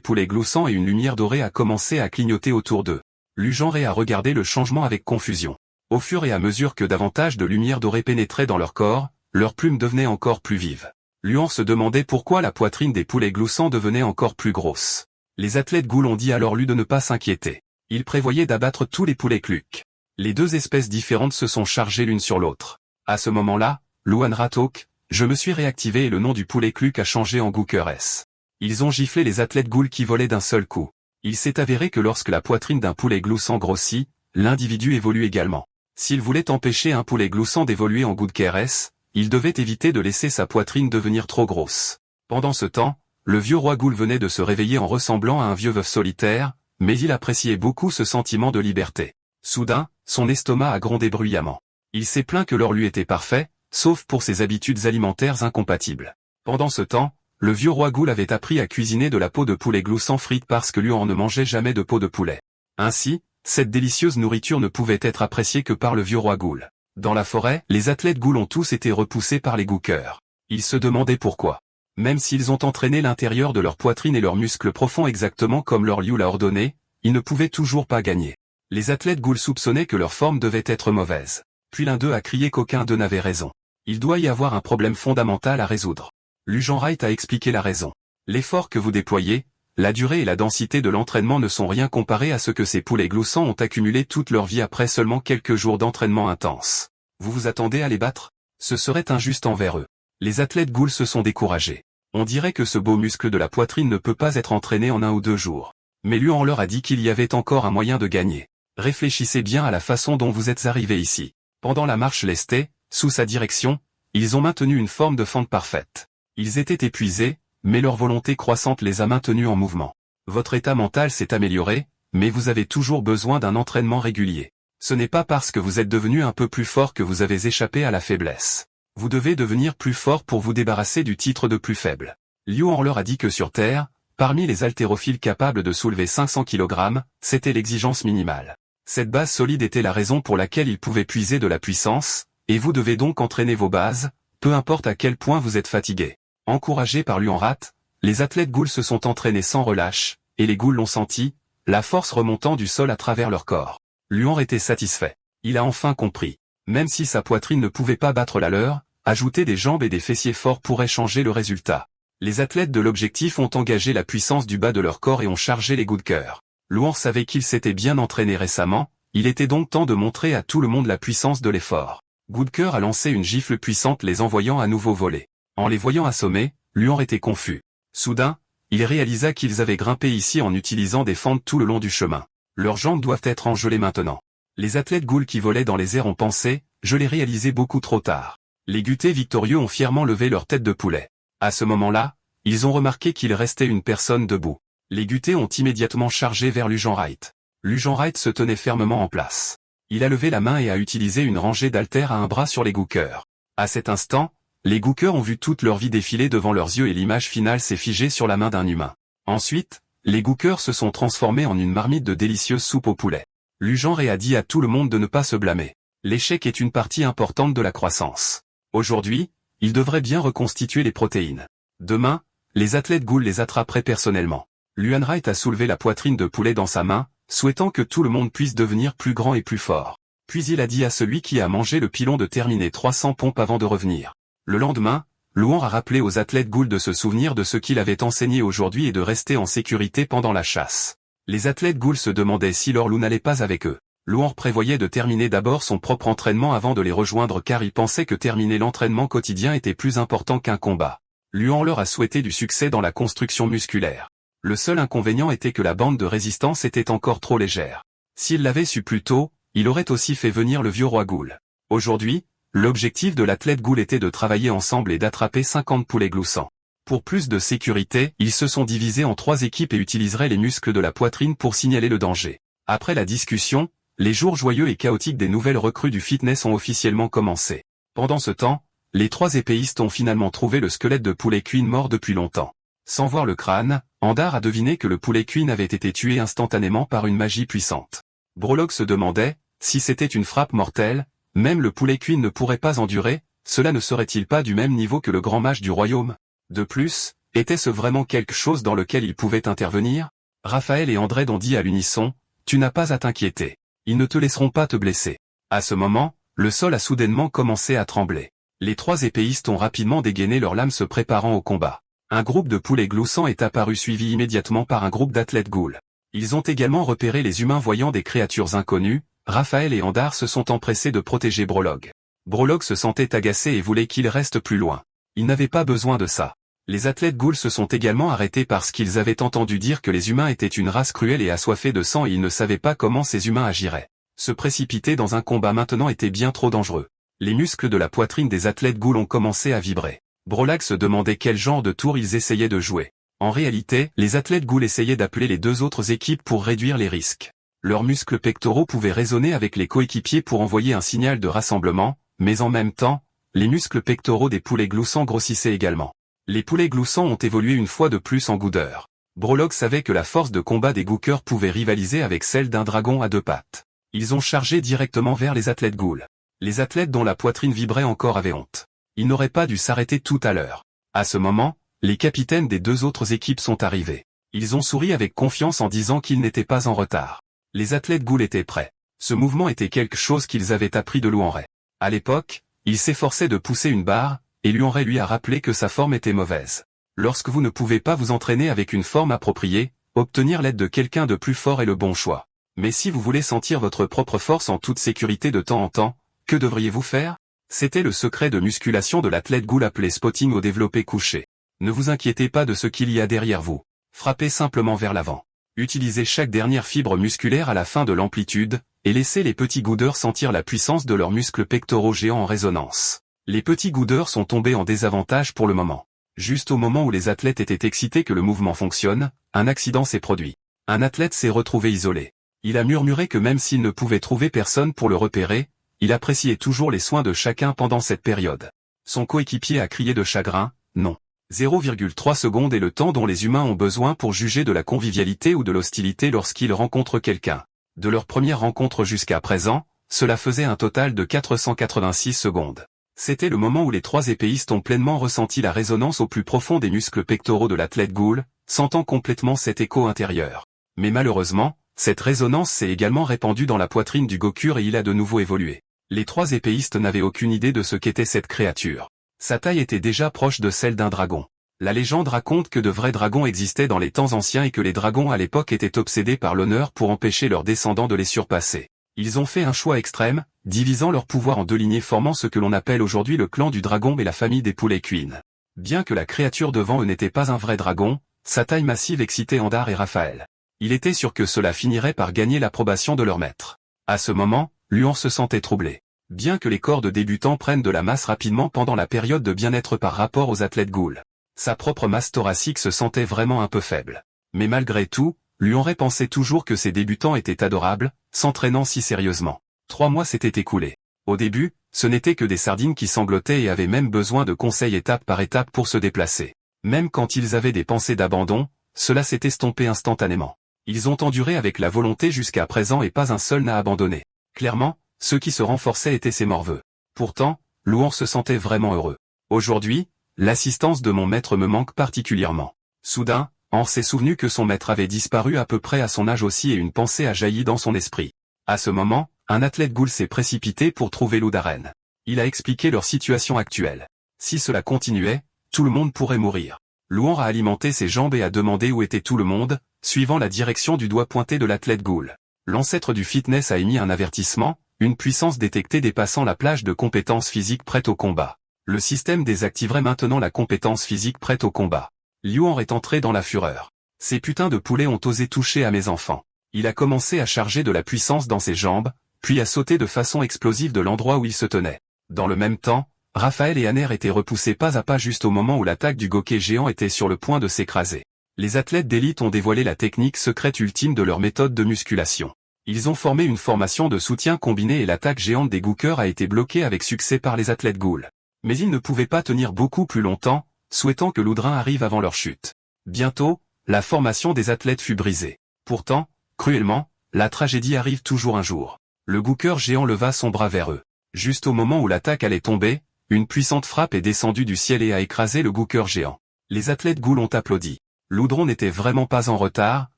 poulets gloussants et une lumière dorée a commencé à clignoter autour d'eux. Lujan Wright a regardé le changement avec confusion. Au fur et à mesure que davantage de lumière dorée pénétrait dans leur corps, leurs plumes devenaient encore plus vives. Luan se demandait pourquoi la poitrine des poulets gloussants devenait encore plus grosse. Les athlètes Ghoul ont dit alors lui de ne pas s'inquiéter. Ils prévoyaient d'abattre tous les poulets Cluck. Les deux espèces différentes se sont chargées l'une sur l'autre. À ce moment-là, Luan Ratok, je me suis réactivé et le nom du poulet Cluck a changé en Gooker S. Ils ont giflé les athlètes Ghoul qui volaient d'un seul coup. Il s'est avéré que lorsque la poitrine d'un poulet gloussant grossit, l'individu évolue également. S'il voulait empêcher un poulet gloussant d'évoluer en Gooker S, il devait éviter de laisser sa poitrine devenir trop grosse. Pendant ce temps, le vieux roi Ghoul venait de se réveiller en ressemblant à un vieux veuf solitaire, mais il appréciait beaucoup ce sentiment de liberté. Soudain, son estomac a grondé bruyamment. Il s'est plaint que l'or lui était parfait, sauf pour ses habitudes alimentaires incompatibles. Pendant ce temps, le vieux roi Ghoul avait appris à cuisiner de la peau de poulet gloussant frite parce que Luan ne mangeait jamais de peau de poulet. Ainsi, cette délicieuse nourriture ne pouvait être appréciée que par le vieux roi Ghoul. Dans la forêt, les athlètes Ghoul ont tous été repoussés par les Gookers. Ils se demandaient pourquoi. Même s'ils ont entraîné l'intérieur de leur poitrine et leurs muscles profonds exactement comme leur lieu l'a ordonné, ils ne pouvaient toujours pas gagner. Les athlètes Ghoul soupçonnaient que leur forme devait être mauvaise. Puis l'un d'eux a crié qu'aucun d'eux n'avait raison. Il doit y avoir un problème fondamental à résoudre. Lujan Wright a expliqué la raison. L'effort que vous déployez, la durée et la densité de l'entraînement ne sont rien comparés à ce que ces poulets gloussants ont accumulé toute leur vie après seulement quelques jours d'entraînement intense. Vous vous attendez à les battre? Ce serait injuste envers eux. Les athlètes Ghoul se sont découragés. On dirait que ce beau muscle de la poitrine ne peut pas être entraîné en 1 ou 2 jours. Mais Luan leur a dit qu'il y avait encore un moyen de gagner. Réfléchissez bien à la façon dont vous êtes arrivés ici. Pendant la marche lestée, sous sa direction, ils ont maintenu une forme de fente parfaite. Ils étaient épuisés, mais leur volonté croissante les a maintenus en mouvement. Votre état mental s'est amélioré, mais vous avez toujours besoin d'un entraînement régulier. Ce n'est pas parce que vous êtes devenu un peu plus fort que vous avez échappé à la faiblesse. Vous devez devenir plus fort pour vous débarrasser du titre de plus faible. Luan leur a dit que sur Terre, parmi les haltérophiles capables de soulever 500 kg, c'était l'exigence minimale. Cette base solide était la raison pour laquelle ils pouvaient puiser de la puissance, et vous devez donc entraîner vos bases, peu importe à quel point vous êtes fatigué. Encouragés par Luan Rat, les athlètes Ghoul se sont entraînés sans relâche, et les Ghouls l'ont senti, la force remontant du sol à travers leur corps. Luan était satisfait. Il a enfin compris. Même si sa poitrine ne pouvait pas battre la leur, ajouter des jambes et des fessiers forts pourrait changer le résultat. Les athlètes de l'objectif ont engagé la puissance du bas de leur corps et ont chargé les Gookers. Luan savait qu'ils s'étaient bien entraînés récemment, il était donc temps de montrer à tout le monde la puissance de l'effort. Gooker a lancé une gifle puissante les envoyant à nouveau voler. En les voyant assommés, Luan était confus. Soudain, il réalisa qu'ils avaient grimpé ici en utilisant des fentes tout le long du chemin. Leurs jambes doivent être engelées maintenant. Les athlètes Ghoul qui volaient dans les airs ont pensé, je l'ai réalisé beaucoup trop tard. Les Gutés victorieux ont fièrement levé leur tête de poulet. À ce moment-là, ils ont remarqué qu'il restait une personne debout. Les Gutés ont immédiatement chargé vers Lujan Wright. Lujan Wright se tenait fermement en place. Il a levé la main et a utilisé une rangée d'haltères à un bras sur les Gookers. À cet instant, les Gookers ont vu toute leur vie défiler devant leurs yeux et l'image finale s'est figée sur la main d'un humain. Ensuite, les Gookers se sont transformés en une marmite de délicieuse soupe au poulet. Lujan Wright a dit à tout le monde de ne pas se blâmer. L'échec est une partie importante de la croissance. Aujourd'hui, ils devraient bien reconstituer les protéines. Demain, les athlètes Ghoul les attraperaient personnellement. Luan Wright a soulevé la poitrine de poulet dans sa main, souhaitant que tout le monde puisse devenir plus grand et plus fort. Puis il a dit à celui qui a mangé le pilon de terminer 300 pompes avant de revenir. Le lendemain, Luan a rappelé aux athlètes Ghoul de se souvenir de ce qu'il avait enseigné aujourd'hui et de rester en sécurité pendant la chasse. Les athlètes Ghoul se demandaient si leur loup n'allait pas avec eux. Luan prévoyait de terminer d'abord son propre entraînement avant de les rejoindre car il pensait que terminer l'entraînement quotidien était plus important qu'un combat. Luan leur a souhaité du succès dans la construction musculaire. Le seul inconvénient était que la bande de résistance était encore trop légère. S'il l'avait su plus tôt, il aurait aussi fait venir le vieux roi Ghoul. Aujourd'hui, l'objectif de l'athlète Ghoul était de travailler ensemble et d'attraper 50 poulets gloussants. Pour plus de sécurité, ils se sont divisés en 3 équipes et utiliseraient les muscles de la poitrine pour signaler le danger. Après la discussion, les jours joyeux et chaotiques des nouvelles recrues du fitness ont officiellement commencé. Pendant ce temps, les 3 épéistes ont finalement trouvé le squelette de poulet Queen mort depuis longtemps. Sans voir le crâne, Andar a deviné que le poulet Queen avait été tué instantanément par une magie puissante. Brolog se demandait, si c'était une frappe mortelle, même le poulet Queen ne pourrait pas endurer, cela ne serait-il pas du même niveau que le grand mage du royaume? De plus, était-ce vraiment quelque chose dans lequel il pouvait intervenir? Raphaël et André ont dit à l'unisson, tu n'as pas à t'inquiéter. Ils ne te laisseront pas te blesser. À ce moment, le sol a soudainement commencé à trembler. Les 3 épéistes ont rapidement dégainé leurs lames se préparant au combat. Un groupe de poulets gloussants est apparu suivi immédiatement par un groupe d'athlètes ghouls. Ils ont également repéré les humains voyant des créatures inconnues. Raphaël et Andar se sont empressés de protéger Brolog. Brolog se sentait agacé et voulait qu'il reste plus loin. Il n'avait pas besoin de ça. Les athlètes ghouls se sont également arrêtés parce qu'ils avaient entendu dire que les humains étaient une race cruelle et assoiffée de sang et ils ne savaient pas comment ces humains agiraient. Se précipiter dans un combat maintenant était bien trop dangereux. Les muscles de la poitrine des athlètes ghouls ont commencé à vibrer. Brolog se demandait quel genre de tour ils essayaient de jouer. En réalité, les athlètes ghouls essayaient d'appeler les 2 autres équipes pour réduire les risques. Leurs muscles pectoraux pouvaient résonner avec les coéquipiers pour envoyer un signal de rassemblement, mais en même temps, les muscles pectoraux des poulets gloussants grossissaient également. Les poulets gloussants ont évolué une fois de plus en goudeurs. Brolog savait que la force de combat des gookers pouvait rivaliser avec celle d'un dragon à 2 pattes. Ils ont chargé directement vers les athlètes ghouls. Les athlètes dont la poitrine vibrait encore avaient honte. Ils n'auraient pas dû s'arrêter tout à l'heure. À ce moment, les capitaines des 2 autres équipes sont arrivés. Ils ont souri avec confiance en disant qu'ils n'étaient pas en retard. Les athlètes ghouls étaient prêts. Ce mouvement était quelque chose qu'ils avaient appris de Luanray. À l'époque, il s'efforçait de pousser une barre, et Luanray lui a rappelé que sa forme était mauvaise. Lorsque vous ne pouvez pas vous entraîner avec une forme appropriée, obtenir l'aide de quelqu'un de plus fort est le bon choix. Mais si vous voulez sentir votre propre force en toute sécurité de temps en temps, que devriez-vous faire? C'était le secret de musculation de l'athlète ghoul appelé spotting au développé couché. Ne vous inquiétez pas de ce qu'il y a derrière vous. Frappez simplement vers l'avant. Utilisez chaque dernière fibre musculaire à la fin de l'amplitude, et laissez les petits goudeurs sentir la puissance de leurs muscles pectoraux géants en résonance. Les petits goudeurs sont tombés en désavantage pour le moment. Juste au moment où les athlètes étaient excités que le mouvement fonctionne, un accident s'est produit. Un athlète s'est retrouvé isolé. Il a murmuré que même s'il ne pouvait trouver personne pour le repérer, il appréciait toujours les soins de chacun pendant cette période. Son coéquipier a crié de chagrin, non. 0,3 secondes est le temps dont les humains ont besoin pour juger de la convivialité ou de l'hostilité lorsqu'ils rencontrent quelqu'un. De leur première rencontre jusqu'à présent, cela faisait un total de 486 secondes. C'était le moment où les 3 épéistes ont pleinement ressenti la résonance au plus profond des muscles pectoraux de l'athlète ghoul, sentant complètement cet écho intérieur. Mais malheureusement, cette résonance s'est également répandue dans la poitrine du Gokur et il a de nouveau évolué. Les 3 épéistes n'avaient aucune idée de ce qu'était cette créature. Sa taille était déjà proche de celle d'un dragon. La légende raconte que de vrais dragons existaient dans les temps anciens et que les dragons à l'époque étaient obsédés par l'honneur pour empêcher leurs descendants de les surpasser. Ils ont fait un choix extrême, divisant leur pouvoir en 2 lignées formant ce que l'on appelle aujourd'hui le clan du dragon et la famille des poulets Queen. Bien que la créature devant eux n'était pas un vrai dragon, sa taille massive excitait Andar et Raphaël. Il était sûr que cela finirait par gagner l'approbation de leur maître. À ce moment, Luan se sentait troublé. Bien que les corps de débutants prennent de la masse rapidement pendant la période de bien-être par rapport aux athlètes ghouls, sa propre masse thoracique se sentait vraiment un peu faible. Mais malgré tout, Luanray pensait toujours que ses débutants étaient adorables, s'entraînant si sérieusement. 3 mois s'étaient écoulés. Au début, ce n'étaient que des sardines qui sanglotaient et avaient même besoin de conseils étape par étape pour se déplacer. Même quand ils avaient des pensées d'abandon, cela s'est estompé instantanément. Ils ont enduré avec la volonté jusqu'à présent et pas un seul n'a abandonné. Clairement, ceux qui se renforçaient étaient ses morveux. Pourtant, Luan se sentait vraiment heureux. Aujourd'hui, l'assistance de mon maître me manque particulièrement. Soudain, An s'est souvenu que son maître avait disparu à peu près à son âge aussi et une pensée a jailli dans son esprit. À ce moment, un athlète ghoul s'est précipité pour trouver Ludaren. Il a expliqué leur situation actuelle. Si cela continuait, tout le monde pourrait mourir. Luan a alimenté ses jambes et a demandé où était tout le monde, suivant la direction du doigt pointé de l'athlète ghoul. L'ancêtre du fitness a émis un avertissement, une puissance détectée dépassant la plage de compétences physiques prêtes au combat. Le système désactiverait maintenant la compétence physique prête au combat. Luan est entré dans la fureur. Ces putains de poulets ont osé toucher à mes enfants. Il a commencé à charger de la puissance dans ses jambes, puis a sauté de façon explosive de l'endroit où il se tenait. Dans le même temps, Raphaël et Aner étaient repoussés pas à pas juste au moment où l'attaque du Gokey géant était sur le point de s'écraser. Les athlètes d'élite ont dévoilé la technique secrète ultime de leur méthode de musculation. Ils ont formé une formation de soutien combinée et l'attaque géante des Gookers a été bloquée avec succès par les athlètes ghouls. Mais ils ne pouvaient pas tenir beaucoup plus longtemps, souhaitant que Loudrin arrive avant leur chute. Bientôt, la formation des athlètes fut brisée. Pourtant, cruellement, la tragédie arrive toujours un jour. Le Gooker géant leva son bras vers eux. Juste au moment où l'attaque allait tomber, une puissante frappe est descendue du ciel et a écrasé le Gooker géant. Les athlètes ghouls ont applaudi. Loudron n'était vraiment pas en retard,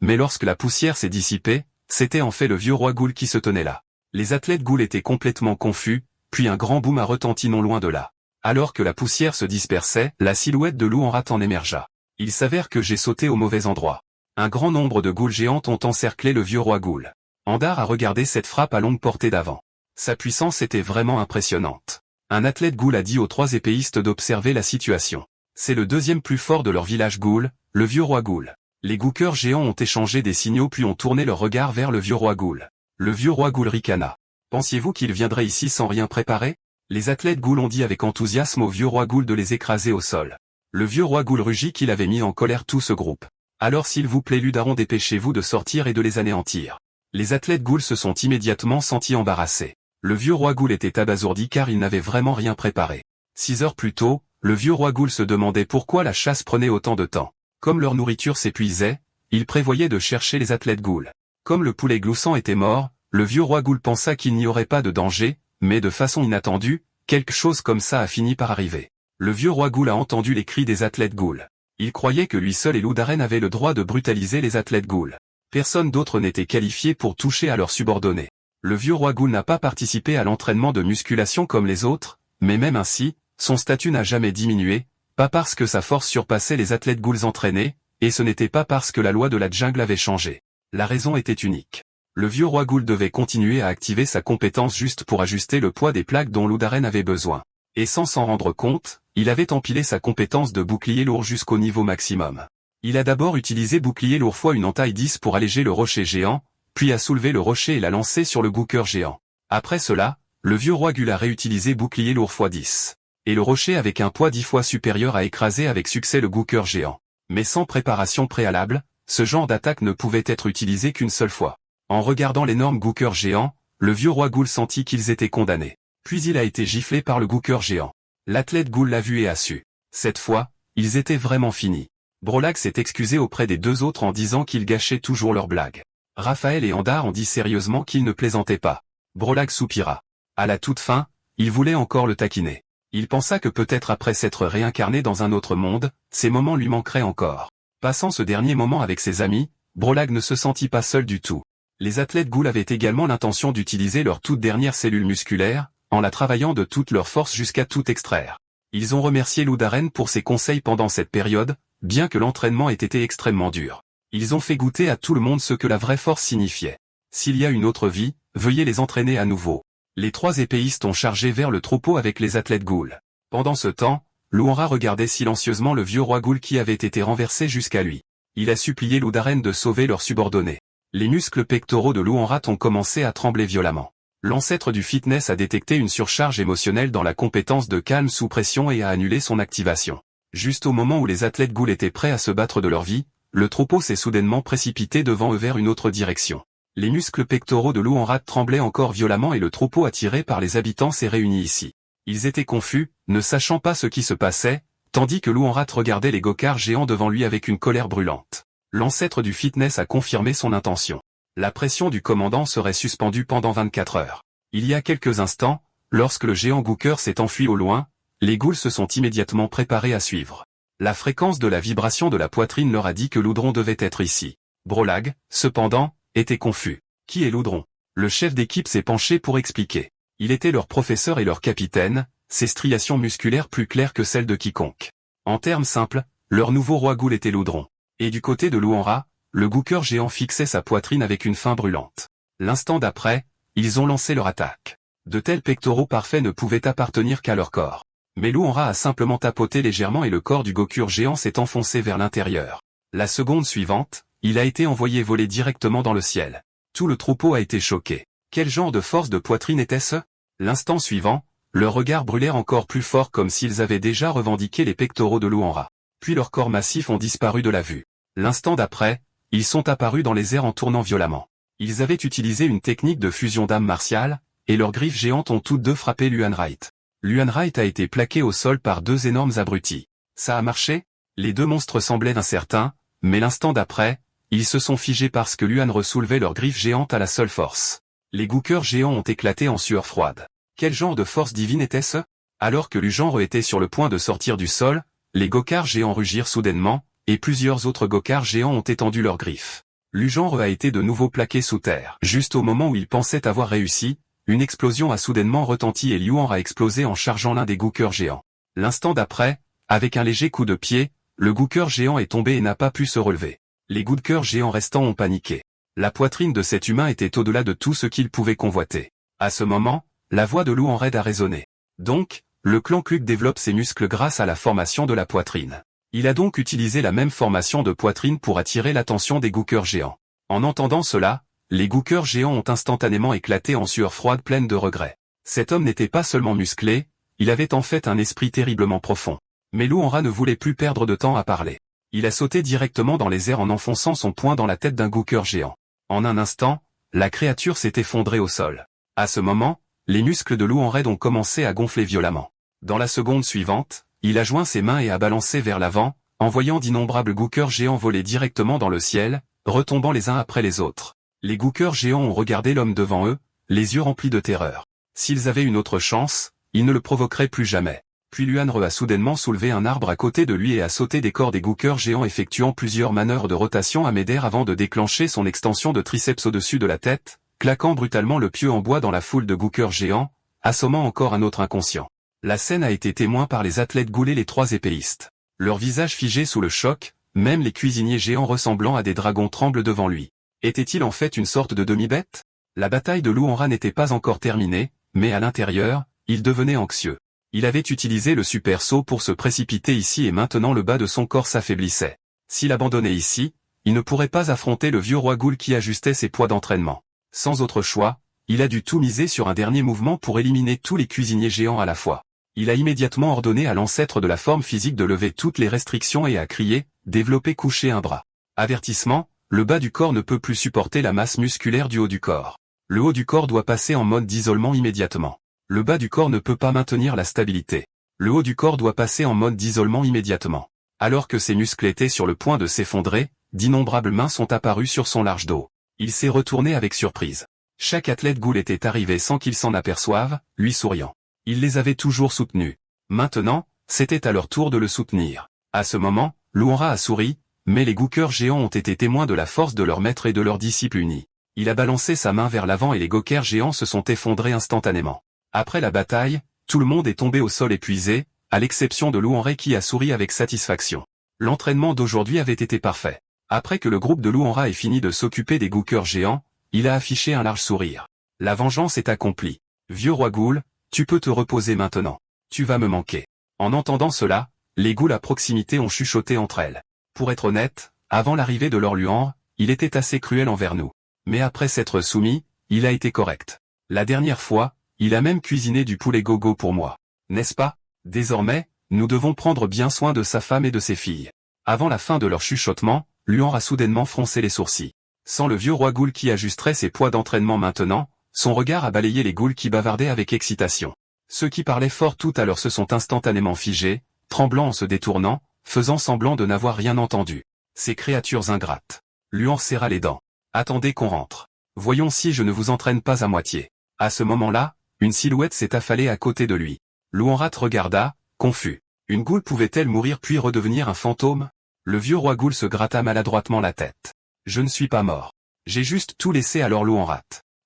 mais lorsque la poussière s'est dissipée, c'était en fait le vieux roi ghoul qui se tenait là. Les athlètes ghouls étaient complètement confus, puis un grand boom a retenti non loin de là. Alors que la poussière se dispersait, la silhouette de Louanrat en émergea. Il s'avère que j'ai sauté au mauvais endroit. Un grand nombre de ghouls géantes ont encerclé le vieux roi ghoul. Andar a regardé cette frappe à longue portée d'avant. Sa puissance était vraiment impressionnante. Un athlète ghoul a dit aux 3 épéistes d'observer la situation. C'est le deuxième plus fort de leur village ghoul, le vieux roi ghoul. Les Gookers géants ont échangé des signaux puis ont tourné leur regard vers le vieux roi ghoul. Le vieux roi ghoul ricana. Pensiez-vous qu'il viendrait ici sans rien préparer? Les athlètes ghouls ont dit avec enthousiasme au vieux roi ghoul de les écraser au sol. Le vieux roi ghoul rugit qu'il avait mis en colère tout ce groupe. Alors s'il vous plaît Ludaron, dépêchez-vous de sortir et de les anéantir. Les athlètes ghouls se sont immédiatement sentis embarrassés. Le vieux roi ghoul était abasourdi car il n'avait vraiment rien préparé. 6 heures plus tôt, le vieux roi ghoul se demandait pourquoi la chasse prenait autant de temps. Comme leur nourriture s'épuisait, il prévoyait de chercher les athlètes ghouls. Comme le poulet gloussant était mort, le vieux roi ghoul pensa qu'il n'y aurait pas de danger, mais de façon inattendue, quelque chose comme ça a fini par arriver. Le vieux roi ghoul a entendu les cris des athlètes ghouls. Il croyait que lui seul et Loudaren avaient le droit de brutaliser les athlètes ghouls. Personne d'autre n'était qualifié pour toucher à leurs subordonnés. Le vieux roi ghoul n'a pas participé à l'entraînement de musculation comme les autres, mais même ainsi, son statut n'a jamais diminué, pas parce que sa force surpassait les athlètes ghouls entraînés, et ce n'était pas parce que la loi de la jungle avait changé. La raison était unique. Le vieux roi ghoul devait continuer à activer sa compétence juste pour ajuster le poids des plaques dont Loudaren avait besoin. Et sans s'en rendre compte, il avait empilé sa compétence de bouclier lourd jusqu'au niveau maximum. Il a d'abord utilisé bouclier lourd fois une entaille 10 pour alléger le rocher géant, puis a soulevé le rocher et l'a lancé sur le Gooker géant. Après cela, le vieux roi ghoul a réutilisé bouclier lourd fois 10. Et le rocher avec un poids 10 fois supérieur a écrasé avec succès le Gooker géant. Mais sans préparation préalable, ce genre d'attaque ne pouvait être utilisé qu'une seule fois. En regardant l'énorme Gooker géant, le vieux roi ghoul sentit qu'ils étaient condamnés. Puis il a été giflé par le Gooker géant. L'athlète ghoul l'a vu et a su. Cette fois, ils étaient vraiment finis. Brolax s'est excusé auprès des 2 autres en disant qu'ils gâchaient toujours leurs blagues. Raphaël et Andar ont dit sérieusement qu'ils ne plaisantaient pas. Brolax soupira. À la toute fin, il voulait encore le taquiner. Il pensa que peut-être après s'être réincarné dans un autre monde, ces moments lui manqueraient encore. Passant ce dernier moment avec ses amis, Brolag ne se sentit pas seul du tout. Les athlètes ghouls avaient également l'intention d'utiliser leur toute dernière cellule musculaire, en la travaillant de toute leur force jusqu'à tout extraire. Ils ont remercié Loudaren pour ses conseils pendant cette période, bien que l'entraînement ait été extrêmement dur. Ils ont fait goûter à tout le monde ce que la vraie force signifiait. S'il y a une autre vie, veuillez les entraîner à nouveau. Les 3 épéistes ont chargé vers le troupeau avec les athlètes ghouls. Pendant ce temps, Louanra regardait silencieusement le vieux roi ghoul qui avait été renversé jusqu'à lui. Il a supplié Loudaren de sauver leurs subordonnés. Les muscles pectoraux de Louanrat ont commencé à trembler violemment. L'ancêtre du fitness a détecté une surcharge émotionnelle dans la compétence de calme sous pression et a annulé son activation. Juste au moment où les athlètes ghouls étaient prêts à se battre de leur vie, le troupeau s'est soudainement précipité devant eux vers une autre direction. Les muscles pectoraux de Louanrat tremblaient encore violemment et le troupeau attiré par les habitants s'est réuni ici. Ils étaient confus, ne sachant pas ce qui se passait, tandis que Louanrat regardait les Gokars géants devant lui avec une colère brûlante. L'ancêtre du fitness a confirmé son intention. La pression du commandant serait suspendue pendant 24 heures. Il y a quelques instants, lorsque le géant Gooker s'est enfui au loin, les ghouls se sont immédiatement préparés à suivre. La fréquence de la vibration de la poitrine leur a dit que Loudron devait être ici. Brolag, cependant, était confus. Qui est Loudron? Le chef d'équipe s'est penché pour expliquer. Il était leur professeur et leur capitaine, ses striations musculaires plus claires que celles de quiconque. En termes simples, leur nouveau roi ghoul était Loudron. Et du côté de Louanra, le Gooker géant fixait sa poitrine avec une faim brûlante. L'instant d'après, ils ont lancé leur attaque. De tels pectoraux parfaits ne pouvaient appartenir qu'à leur corps. Mais Louanra a simplement tapoté légèrement et le corps du Gokur géant s'est enfoncé vers l'intérieur. La seconde suivante, il a été envoyé voler directement dans le ciel. Tout le troupeau a été choqué. Quel genre de force de poitrine était-ce? L'instant suivant, leurs regards brûlèrent encore plus fort comme s'ils avaient déjà revendiqué les pectoraux de Luanra. Puis leurs corps massifs ont disparu de la vue. L'instant d'après, ils sont apparus dans les airs en tournant violemment. Ils avaient utilisé une technique de fusion d'âme martiale, et leurs griffes géantes ont toutes deux frappé Luan Wright. Luan Wright a été plaqué au sol par deux énormes abrutis. Ça a marché? Les deux monstres semblaient incertains, mais l'instant d'après, ils se sont figés parce que Luan ressoulevait leurs griffes géantes à la seule force. Les gookers géants ont éclaté en sueur froide. Quel genre de force divine était-ce? Alors que Lugenre était sur le point de sortir du sol, les gokars géants rugirent soudainement, et plusieurs autres gokars géants ont étendu leurs griffes. Lugenre a été de nouveau plaqué sous terre. Juste au moment où il pensait avoir réussi, une explosion a soudainement retenti et Luan a explosé en chargeant l'un des gookers géants. L'instant d'après, avec un léger coup de pied, le gooker géant est tombé et n'a pas pu se relever. Les gookers géants restants ont paniqué. La poitrine de cet humain était au-delà de tout ce qu'il pouvait convoiter. À ce moment, la voix de Luan Red a résonné. Donc, le clan Klug développe ses muscles grâce à la formation de la poitrine. Il a donc utilisé la même formation de poitrine pour attirer l'attention des gookers géants. En entendant cela, les gookers géants ont instantanément éclaté en sueur froide pleine de regrets. Cet homme n'était pas seulement musclé, il avait en fait un esprit terriblement profond. Mais Luanra ne voulait plus perdre de temps à parler. Il a sauté directement dans les airs en enfonçant son poing dans la tête d'un gooker géant. En un instant, la créature s'est effondrée au sol. À ce moment, les muscles de Luan Red ont commencé à gonfler violemment. Dans la seconde suivante, il a joint ses mains et a balancé vers l'avant, envoyant d'innombrables gookers géants voler directement dans le ciel, retombant les uns après les autres. Les gookers géants ont regardé l'homme devant eux, les yeux remplis de terreur. S'ils avaient une autre chance, ils ne le provoqueraient plus jamais. Puis Luanre a soudainement soulevé un arbre à côté de lui et a sauté des corps des gookers géants effectuant plusieurs manœuvres de rotation à Médère avant de déclencher son extension de triceps au-dessus de la tête, claquant brutalement le pieu en bois dans la foule de gookers géants, assommant encore un autre inconscient. La scène a été témoin par les athlètes goulés les trois épéistes. Leurs visages figés sous le choc, même les cuisiniers géants ressemblant à des dragons tremblent devant lui. Était-il en fait une sorte de demi-bête? La bataille de Luanra n'était pas encore terminée, mais à l'intérieur, il devenait anxieux. Il avait utilisé le super saut pour se précipiter ici et maintenant le bas de son corps s'affaiblissait. S'il abandonnait ici, il ne pourrait pas affronter le vieux roi Ghoul qui ajustait ses poids d'entraînement. Sans autre choix, il a dû tout miser sur un dernier mouvement pour éliminer tous les cuisiniers géants à la fois. Il a immédiatement ordonné à l'ancêtre de la forme physique de lever toutes les restrictions et a crié « Développer coucher un bras ». Avertissement, le bas du corps ne peut plus supporter la masse musculaire du haut du corps. Le haut du corps doit passer en mode d'isolement immédiatement. Le bas du corps ne peut pas maintenir la stabilité. Le haut du corps doit passer en mode d'isolement immédiatement. Alors que ses muscles étaient sur le point de s'effondrer, d'innombrables mains sont apparues sur son large dos. Il s'est retourné avec surprise. Chaque athlète Ghoul était arrivé sans qu'il s'en aperçoive, lui souriant. Il les avait toujours soutenus. Maintenant, c'était à leur tour de le soutenir. À ce moment, Luanra a souri, mais les gookers géants ont été témoins de la force de leur maître et de leurs disciples unis. Il a balancé sa main vers l'avant et les gookers géants se sont effondrés instantanément. Après la bataille, tout le monde est tombé au sol épuisé, à l'exception de Luanra qui a souri avec satisfaction. L'entraînement d'aujourd'hui avait été parfait. Après que le groupe de Luanra ait fini de s'occuper des gookers géants, il a affiché un large sourire. La vengeance est accomplie. Vieux roi Ghoul, tu peux te reposer maintenant. Tu vas me manquer. En entendant cela, les ghouls à proximité ont chuchoté entre elles. Pour être honnête, avant l'arrivée de Lord Luanre, il était assez cruel envers nous. Mais après s'être soumis, il a été correct. La dernière fois, il a même cuisiné du poulet gogo pour moi. N'est-ce pas? Désormais, nous devons prendre bien soin de sa femme et de ses filles. Avant la fin de leur chuchotement, Luanre a soudainement froncé les sourcils. Sans le vieux roi Ghoul qui ajusterait ses poids d'entraînement maintenant, son regard a balayé les ghouls qui bavardaient avec excitation. Ceux qui parlaient fort tout à l'heure se sont instantanément figés, tremblant en se détournant, faisant semblant de n'avoir rien entendu. Ces créatures ingrates. Luanre serra les dents. Attendez qu'on rentre. Voyons si je ne vous entraîne pas à moitié. À ce moment-là, une silhouette s'est affalée à côté de lui. Luanre regarda, confus. Une ghoul pouvait-elle mourir puis redevenir un fantôme? Le vieux roi Ghoul se gratta maladroitement la tête. Je ne suis pas mort. J'ai juste tout laissé à Lord Luanre.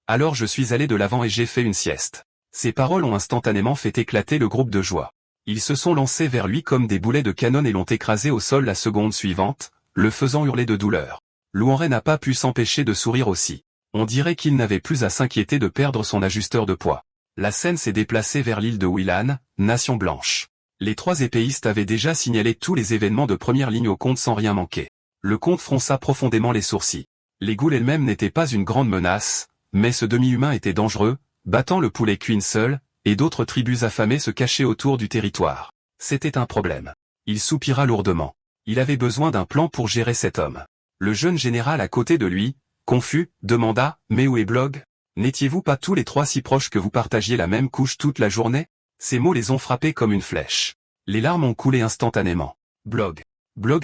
Alors je suis allé de l'avant et j'ai fait une sieste. Ces paroles ont instantanément fait éclater le groupe de joie. Ils se sont lancés vers lui comme des boulets de canon et l'ont écrasé au sol la seconde suivante, le faisant hurler de douleur. Luanre n'a pas pu s'empêcher de sourire aussi. On dirait qu'il n'avait plus à s'inquiéter de perdre son ajusteur de poids. La scène s'est déplacée vers l'île de Willan, Nation Blanche. Les trois épéistes avaient déjà signalé tous les événements de première ligne au comte sans rien manquer. Le comte fronça profondément les sourcils. Les ghouls elles-mêmes n'étaient pas une grande menace, mais ce demi-humain était dangereux, battant le poulet Queen seul, et d'autres tribus affamées se cachaient autour du territoire. C'était un problème. Il soupira lourdement. Il avait besoin d'un plan pour gérer cet homme. Le jeune général à côté de lui, confus, demanda « Mais où est Blog ? N'étiez-vous pas tous les trois si proches que vous partagiez la même couche toute la journée ?» Ces mots les ont frappés comme une flèche. Les larmes ont coulé instantanément. Blog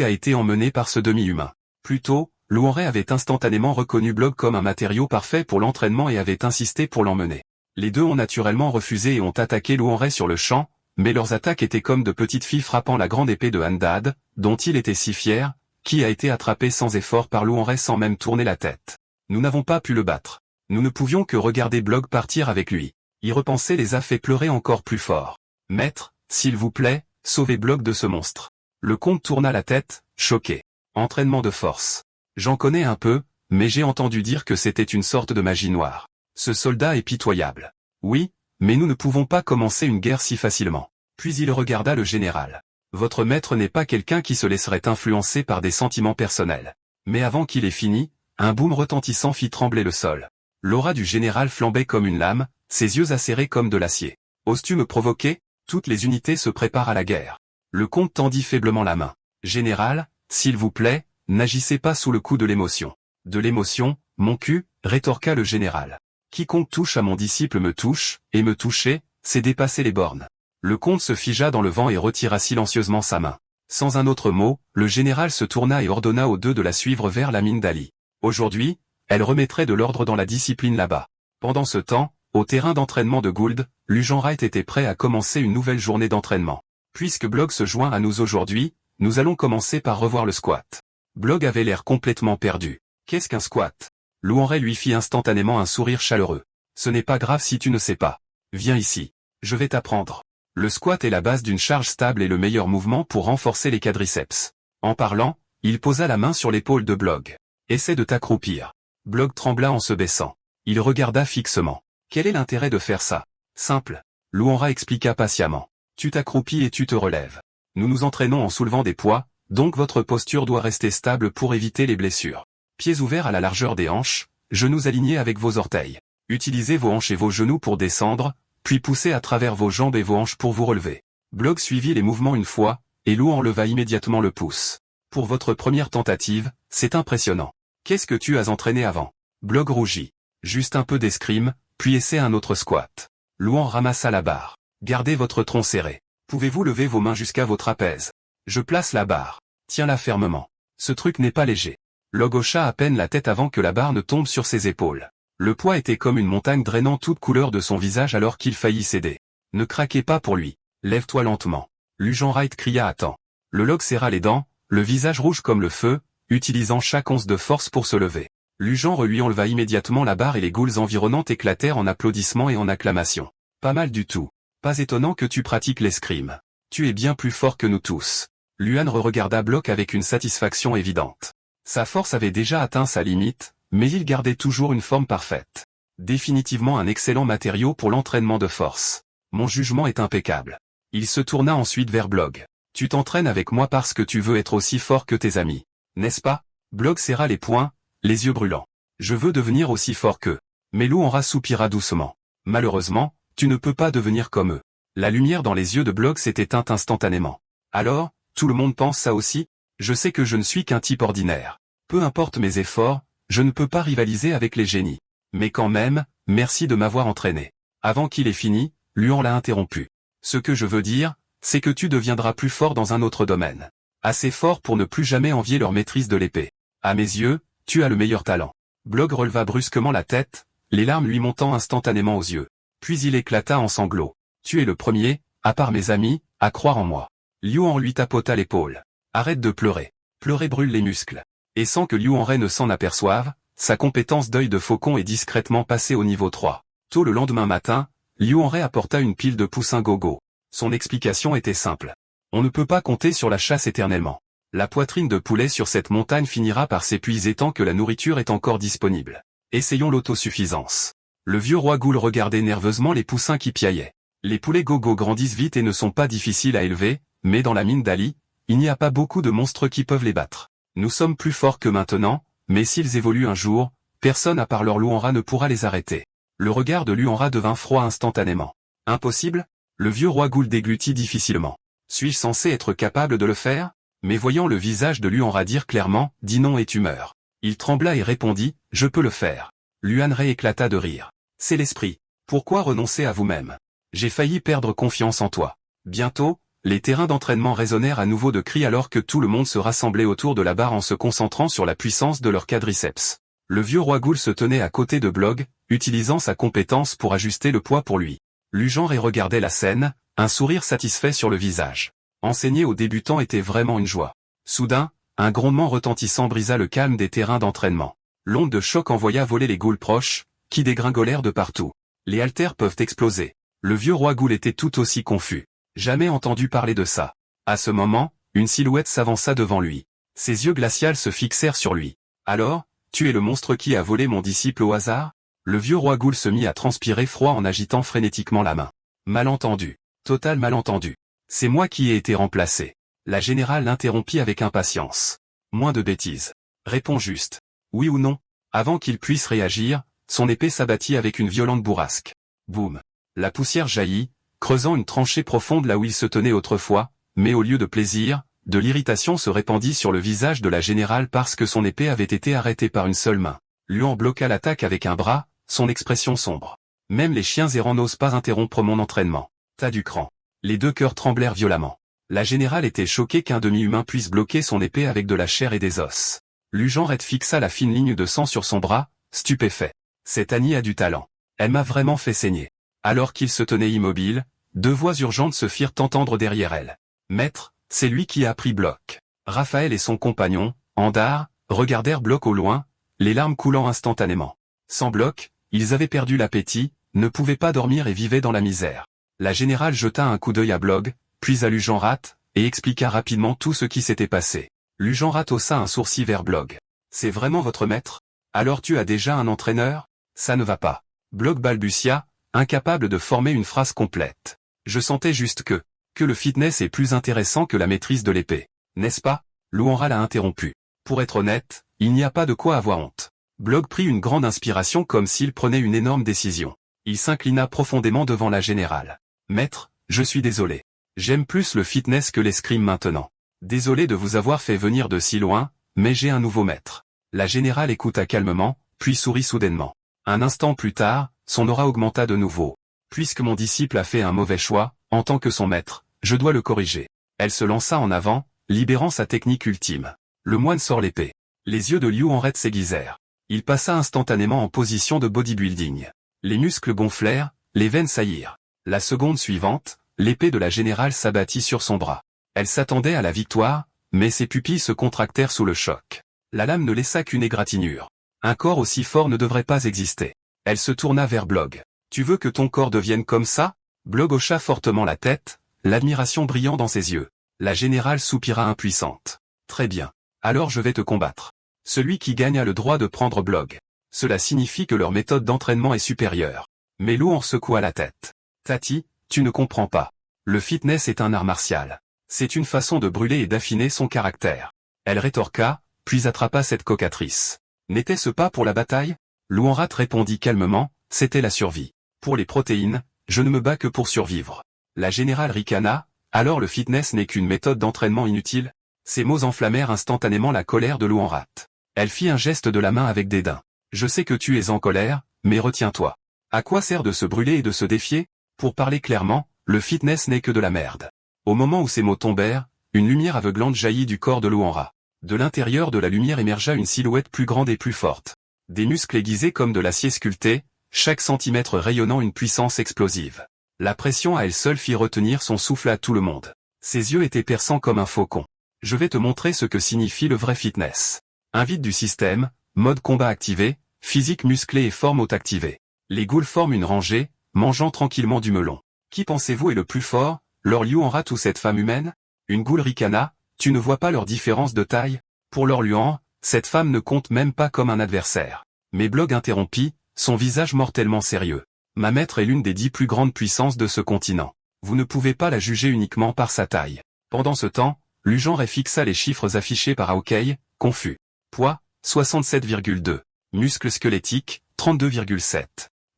a été emmené par ce demi-humain. Plus tôt, Louanrey avait instantanément reconnu Blog comme un matériau parfait pour l'entraînement et avait insisté pour l'emmener. Les deux ont naturellement refusé et ont attaqué Louanrey sur le champ, mais leurs attaques étaient comme de petites filles frappant la grande épée de Handad, dont il était si fier, qui a été attrapé sans effort par Louanrey sans même tourner la tête. Nous n'avons pas pu le battre. Nous ne pouvions que regarder Blog partir avec lui. Y repenser les a fait pleurer encore plus fort. « Maître, s'il vous plaît, sauvez Blog de ce monstre. » Le comte tourna la tête, choqué. Entraînement de force. J'en connais un peu, mais j'ai entendu dire que c'était une sorte de magie noire. Ce soldat est pitoyable. Oui, mais nous ne pouvons pas commencer une guerre si facilement. Puis il regarda le général. Votre maître n'est pas quelqu'un qui se laisserait influencer par des sentiments personnels. Mais avant qu'il ait fini, un boom retentissant fit trembler le sol. L'aura du général flambait comme une lame, ses yeux acérés comme de l'acier. Oses-tu me provoquer ? Toutes les unités se préparent à la guerre. Le comte tendit faiblement la main. Général, s'il vous plaît, n'agissez pas sous le coup de l'émotion. De l'émotion, mon cul, rétorqua le général. Quiconque touche à mon disciple me touche, et me toucher, c'est dépasser les bornes. Le comte se figea dans le vent et retira silencieusement sa main. Sans un autre mot, le général se tourna et ordonna aux deux de la suivre vers la mine d'Ali. Aujourd'hui, elle remettrait de l'ordre dans la discipline là-bas. Pendant ce temps, au terrain d'entraînement de Gould, Lugenwright était prêt à commencer une nouvelle journée d'entraînement. Puisque Blog se joint à nous aujourd'hui, nous allons commencer par revoir le squat. Blog avait l'air complètement perdu. Qu'est-ce qu'un squat ? Louanrey lui fit instantanément un sourire chaleureux. Ce n'est pas grave si tu ne sais pas. Viens ici. Je vais t'apprendre. Le squat est la base d'une charge stable et le meilleur mouvement pour renforcer les quadriceps. En parlant, il posa la main sur l'épaule de Blog. Essaie de t'accroupir. Blog trembla en se baissant. Il regarda fixement. Quel est l'intérêt de faire ça ? Simple. Louanrey expliqua patiemment. Tu t'accroupis et tu te relèves. Nous nous entraînons en soulevant des poids, donc votre posture doit rester stable pour éviter les blessures. Pieds ouverts à la largeur des hanches, genoux alignés avec vos orteils. Utilisez vos hanches et vos genoux pour descendre, puis poussez à travers vos jambes et vos hanches pour vous relever. Blog suivit les mouvements une fois, et Lou enleva immédiatement le pouce. Pour votre première tentative, c'est impressionnant. Qu'est-ce que tu as entraîné avant ? Blog rougit. Juste un peu d'escrime, puis essaie un autre squat. Louan ramassa la barre. Gardez votre tronc serré. Pouvez-vous lever vos mains jusqu'à vos trapèzes ? Je place la barre. Tiens-la fermement. Ce truc n'est pas léger. Blog hocha à peine la tête avant que la barre ne tombe sur ses épaules. Le poids était comme une montagne drainant toute couleur de son visage alors qu'il faillit céder. Ne craquez pas pour lui. Lève-toi lentement. Lugenwright cria à temps. Le log serra les dents, le visage rouge comme le feu, utilisant chaque once de force pour se lever. Lugen lui enleva immédiatement la barre et les goules environnantes éclatèrent en applaudissements et en acclamations. Pas mal du tout. Pas étonnant que tu pratiques l'escrime. Tu es bien plus fort que nous tous. Luan regarda Blog avec une satisfaction évidente. Sa force avait déjà atteint sa limite, mais il gardait toujours une forme parfaite. Définitivement un excellent matériau pour l'entraînement de force. Mon jugement est impeccable. Il se tourna ensuite vers Blog. Tu t'entraînes avec moi parce que tu veux être aussi fort que tes amis, n'est-ce pas ? Blog serra les poings, les yeux brûlants. Je veux devenir aussi fort qu'eux. Mais Lou en rassoupira doucement. Malheureusement, tu ne peux pas devenir comme eux. La lumière dans les yeux de Blog s'est éteinte instantanément. Alors, tout le monde pense ça aussi ? Je sais que je ne suis qu'un type ordinaire. Peu importe mes efforts, je ne peux pas rivaliser avec les génies. Mais quand même, merci de m'avoir entraîné. Avant qu'il ait fini, Luan l'a interrompu. Ce que je veux dire, c'est que tu deviendras plus fort dans un autre domaine. Assez fort pour ne plus jamais envier leur maîtrise de l'épée. À mes yeux, tu as le meilleur talent. Blog releva brusquement la tête, les larmes lui montant instantanément aux yeux. Puis il éclata en sanglots. Tu es le premier, à part mes amis, à croire en moi. Luan lui tapota l'épaule. Arrête de pleurer. Pleurer brûle les muscles. Et sans que Luan ne s'en aperçoive, sa compétence d'œil de faucon est discrètement passée au niveau 3. Tôt le lendemain matin, Luan apporta une pile de poussins gogo. Son explication était simple. On ne peut pas compter sur la chasse éternellement. La poitrine de poulet sur cette montagne finira par s'épuiser tant que la nourriture est encore disponible. Essayons l'autosuffisance. Le vieux roi Goul regardait nerveusement les poussins qui piaillaient. Les poulets gogo grandissent vite et ne sont pas difficiles à élever, mais dans la mine d'Ali, il n'y a pas beaucoup de monstres qui peuvent les battre. Nous sommes plus forts que maintenant, mais s'ils évoluent un jour, personne à part leur Luanra ne pourra les arrêter. Le regard de Luanra devint froid instantanément. Impossible? Le vieux roi Goul déglutit difficilement. Suis-je censé être capable de le faire? Mais voyant le visage de Luanra dire clairement, dis non et tu meurs. Il trembla et répondit, je peux le faire. Luanré éclata de rire. C'est l'esprit. Pourquoi renoncer à vous-même? J'ai failli perdre confiance en toi. Bientôt, les terrains d'entraînement résonnèrent à nouveau de cris alors que tout le monde se rassemblait autour de la barre en se concentrant sur la puissance de leur quadriceps. Le vieux roi Goul se tenait à côté de Blog, utilisant sa compétence pour ajuster le poids pour lui. Lujanré regardait la scène, un sourire satisfait sur le visage. Enseigner aux débutants était vraiment une joie. Soudain, un grondement retentissant brisa le calme des terrains d'entraînement. L'onde de choc envoya voler les Gouls proches, qui dégringolèrent de partout. Les haltères peuvent exploser. Le vieux roi Goul était tout aussi confus. Jamais entendu parler de ça. À ce moment, une silhouette s'avança devant lui. Ses yeux glacials se fixèrent sur lui. Alors, tu es le monstre qui a volé mon disciple au hasard? Le vieux roi Goul se mit à transpirer froid en agitant frénétiquement la main. Malentendu. Total malentendu. C'est moi qui ai été remplacé. La générale l'interrompit avec impatience. Moins de bêtises. Réponds juste. Oui ou non? Avant qu'il puisse réagir, son épée s'abattit avec une violente bourrasque. Boum. La poussière jaillit, creusant une tranchée profonde là où il se tenait autrefois, mais au lieu de plaisir, de l'irritation se répandit sur le visage de la générale parce que son épée avait été arrêtée par une seule main. Luan bloqua l'attaque avec un bras, son expression sombre. Même les chiens errants n'osent pas interrompre mon entraînement. Tas du cran. Les deux cœurs tremblèrent violemment. La générale était choquée qu'un demi-humain puisse bloquer son épée avec de la chair et des os. Lujanré fixa la fine ligne de sang sur son bras, stupéfait. Cette Annie a du talent. Elle m'a vraiment fait saigner. Alors qu'il se tenait immobile, deux voix urgentes se firent entendre derrière elle. Maître, c'est lui qui a pris Bloc. Raphaël et son compagnon, Andar, regardèrent Bloc au loin, les larmes coulant instantanément. Sans Bloc, ils avaient perdu l'appétit, ne pouvaient pas dormir et vivaient dans la misère. La générale jeta un coup d'œil à Blog, puis à Lujanrat, et expliqua rapidement tout ce qui s'était passé. Lujanrat haussa un sourcil vers Blog. C'est vraiment votre maître? Alors tu as déjà un entraîneur? Ça ne va pas. Blog balbutia, incapable de former une phrase complète. Je sentais juste que le fitness est plus intéressant que la maîtrise de l'épée. N'est-ce pas? Luanra l'a interrompu. Pour être honnête, il n'y a pas de quoi avoir honte. Blog prit une grande inspiration comme s'il prenait une énorme décision. Il s'inclina profondément devant la générale. Maître, je suis désolé. J'aime plus le fitness que l'escrime maintenant. Désolé de vous avoir fait venir de si loin, mais j'ai un nouveau maître. La générale écouta calmement, puis sourit soudainement. Un instant plus tard, son aura augmenta de nouveau. Puisque mon disciple a fait un mauvais choix, en tant que son maître, je dois le corriger. Elle se lança en avant, libérant sa technique ultime. Le moine sort l'épée. Les yeux de Luanré s'aiguisèrent. Il passa instantanément en position de bodybuilding. Les muscles gonflèrent, les veines saillirent. La seconde suivante, l'épée de la générale s'abattit sur son bras. Elle s'attendait à la victoire, mais ses pupilles se contractèrent sous le choc. La lame ne laissa qu'une égratignure. Un corps aussi fort ne devrait pas exister. Elle se tourna vers Blog. Tu veux que ton corps devienne comme ça? Blog hocha fortement la tête, l'admiration brillant dans ses yeux. La générale soupira impuissante. Très bien. Alors je vais te combattre. Celui qui gagne a le droit de prendre Blog. Cela signifie que leur méthode d'entraînement est supérieure. Mais Luan secoua la tête. Tati, tu ne comprends pas. Le fitness est un art martial. C'est une façon de brûler et d'affiner son caractère. Elle rétorqua, puis attrapa cette cocatrice. N'était-ce pas pour la bataille? Luanrat répondit calmement, c'était la survie. Pour les protéines, je ne me bats que pour survivre. La générale ricana, alors le fitness n'est qu'une méthode d'entraînement inutile? Ces mots enflammèrent instantanément la colère de Luanrat. Elle fit un geste de la main avec dédain. Je sais que tu es en colère, mais retiens-toi. À quoi sert de se brûler et de se défier? Pour parler clairement, le fitness n'est que de la merde. Au moment où ces mots tombèrent, une lumière aveuglante jaillit du corps de Luanra. De l'intérieur de la lumière émergea une silhouette plus grande et plus forte. Des muscles aiguisés comme de l'acier sculpté, chaque centimètre rayonnant une puissance explosive. La pression à elle seule fit retenir son souffle à tout le monde. Ses yeux étaient perçants comme un faucon. Je vais te montrer ce que signifie le vrai fitness. Invite du système, mode combat activé, physique musclé et forme haute activée. Les Gouls forment une rangée, mangeant tranquillement du melon. Qui pensez-vous est le plus fort, leur Luanra ou cette femme humaine? Une Goul ricana, tu ne vois pas leur différence de taille? Pour leur Luan, cette femme ne compte même pas comme un adversaire. Mais Blog interrompit, son visage mortellement sérieux. Ma maître est l'une des 10 plus grandes puissances de ce continent. Vous ne pouvez pas la juger uniquement par sa taille. Pendant ce temps, Lujanré fixa les chiffres affichés par Aokei, confus. Poids, 67,2. Muscles squelettiques, 32,7.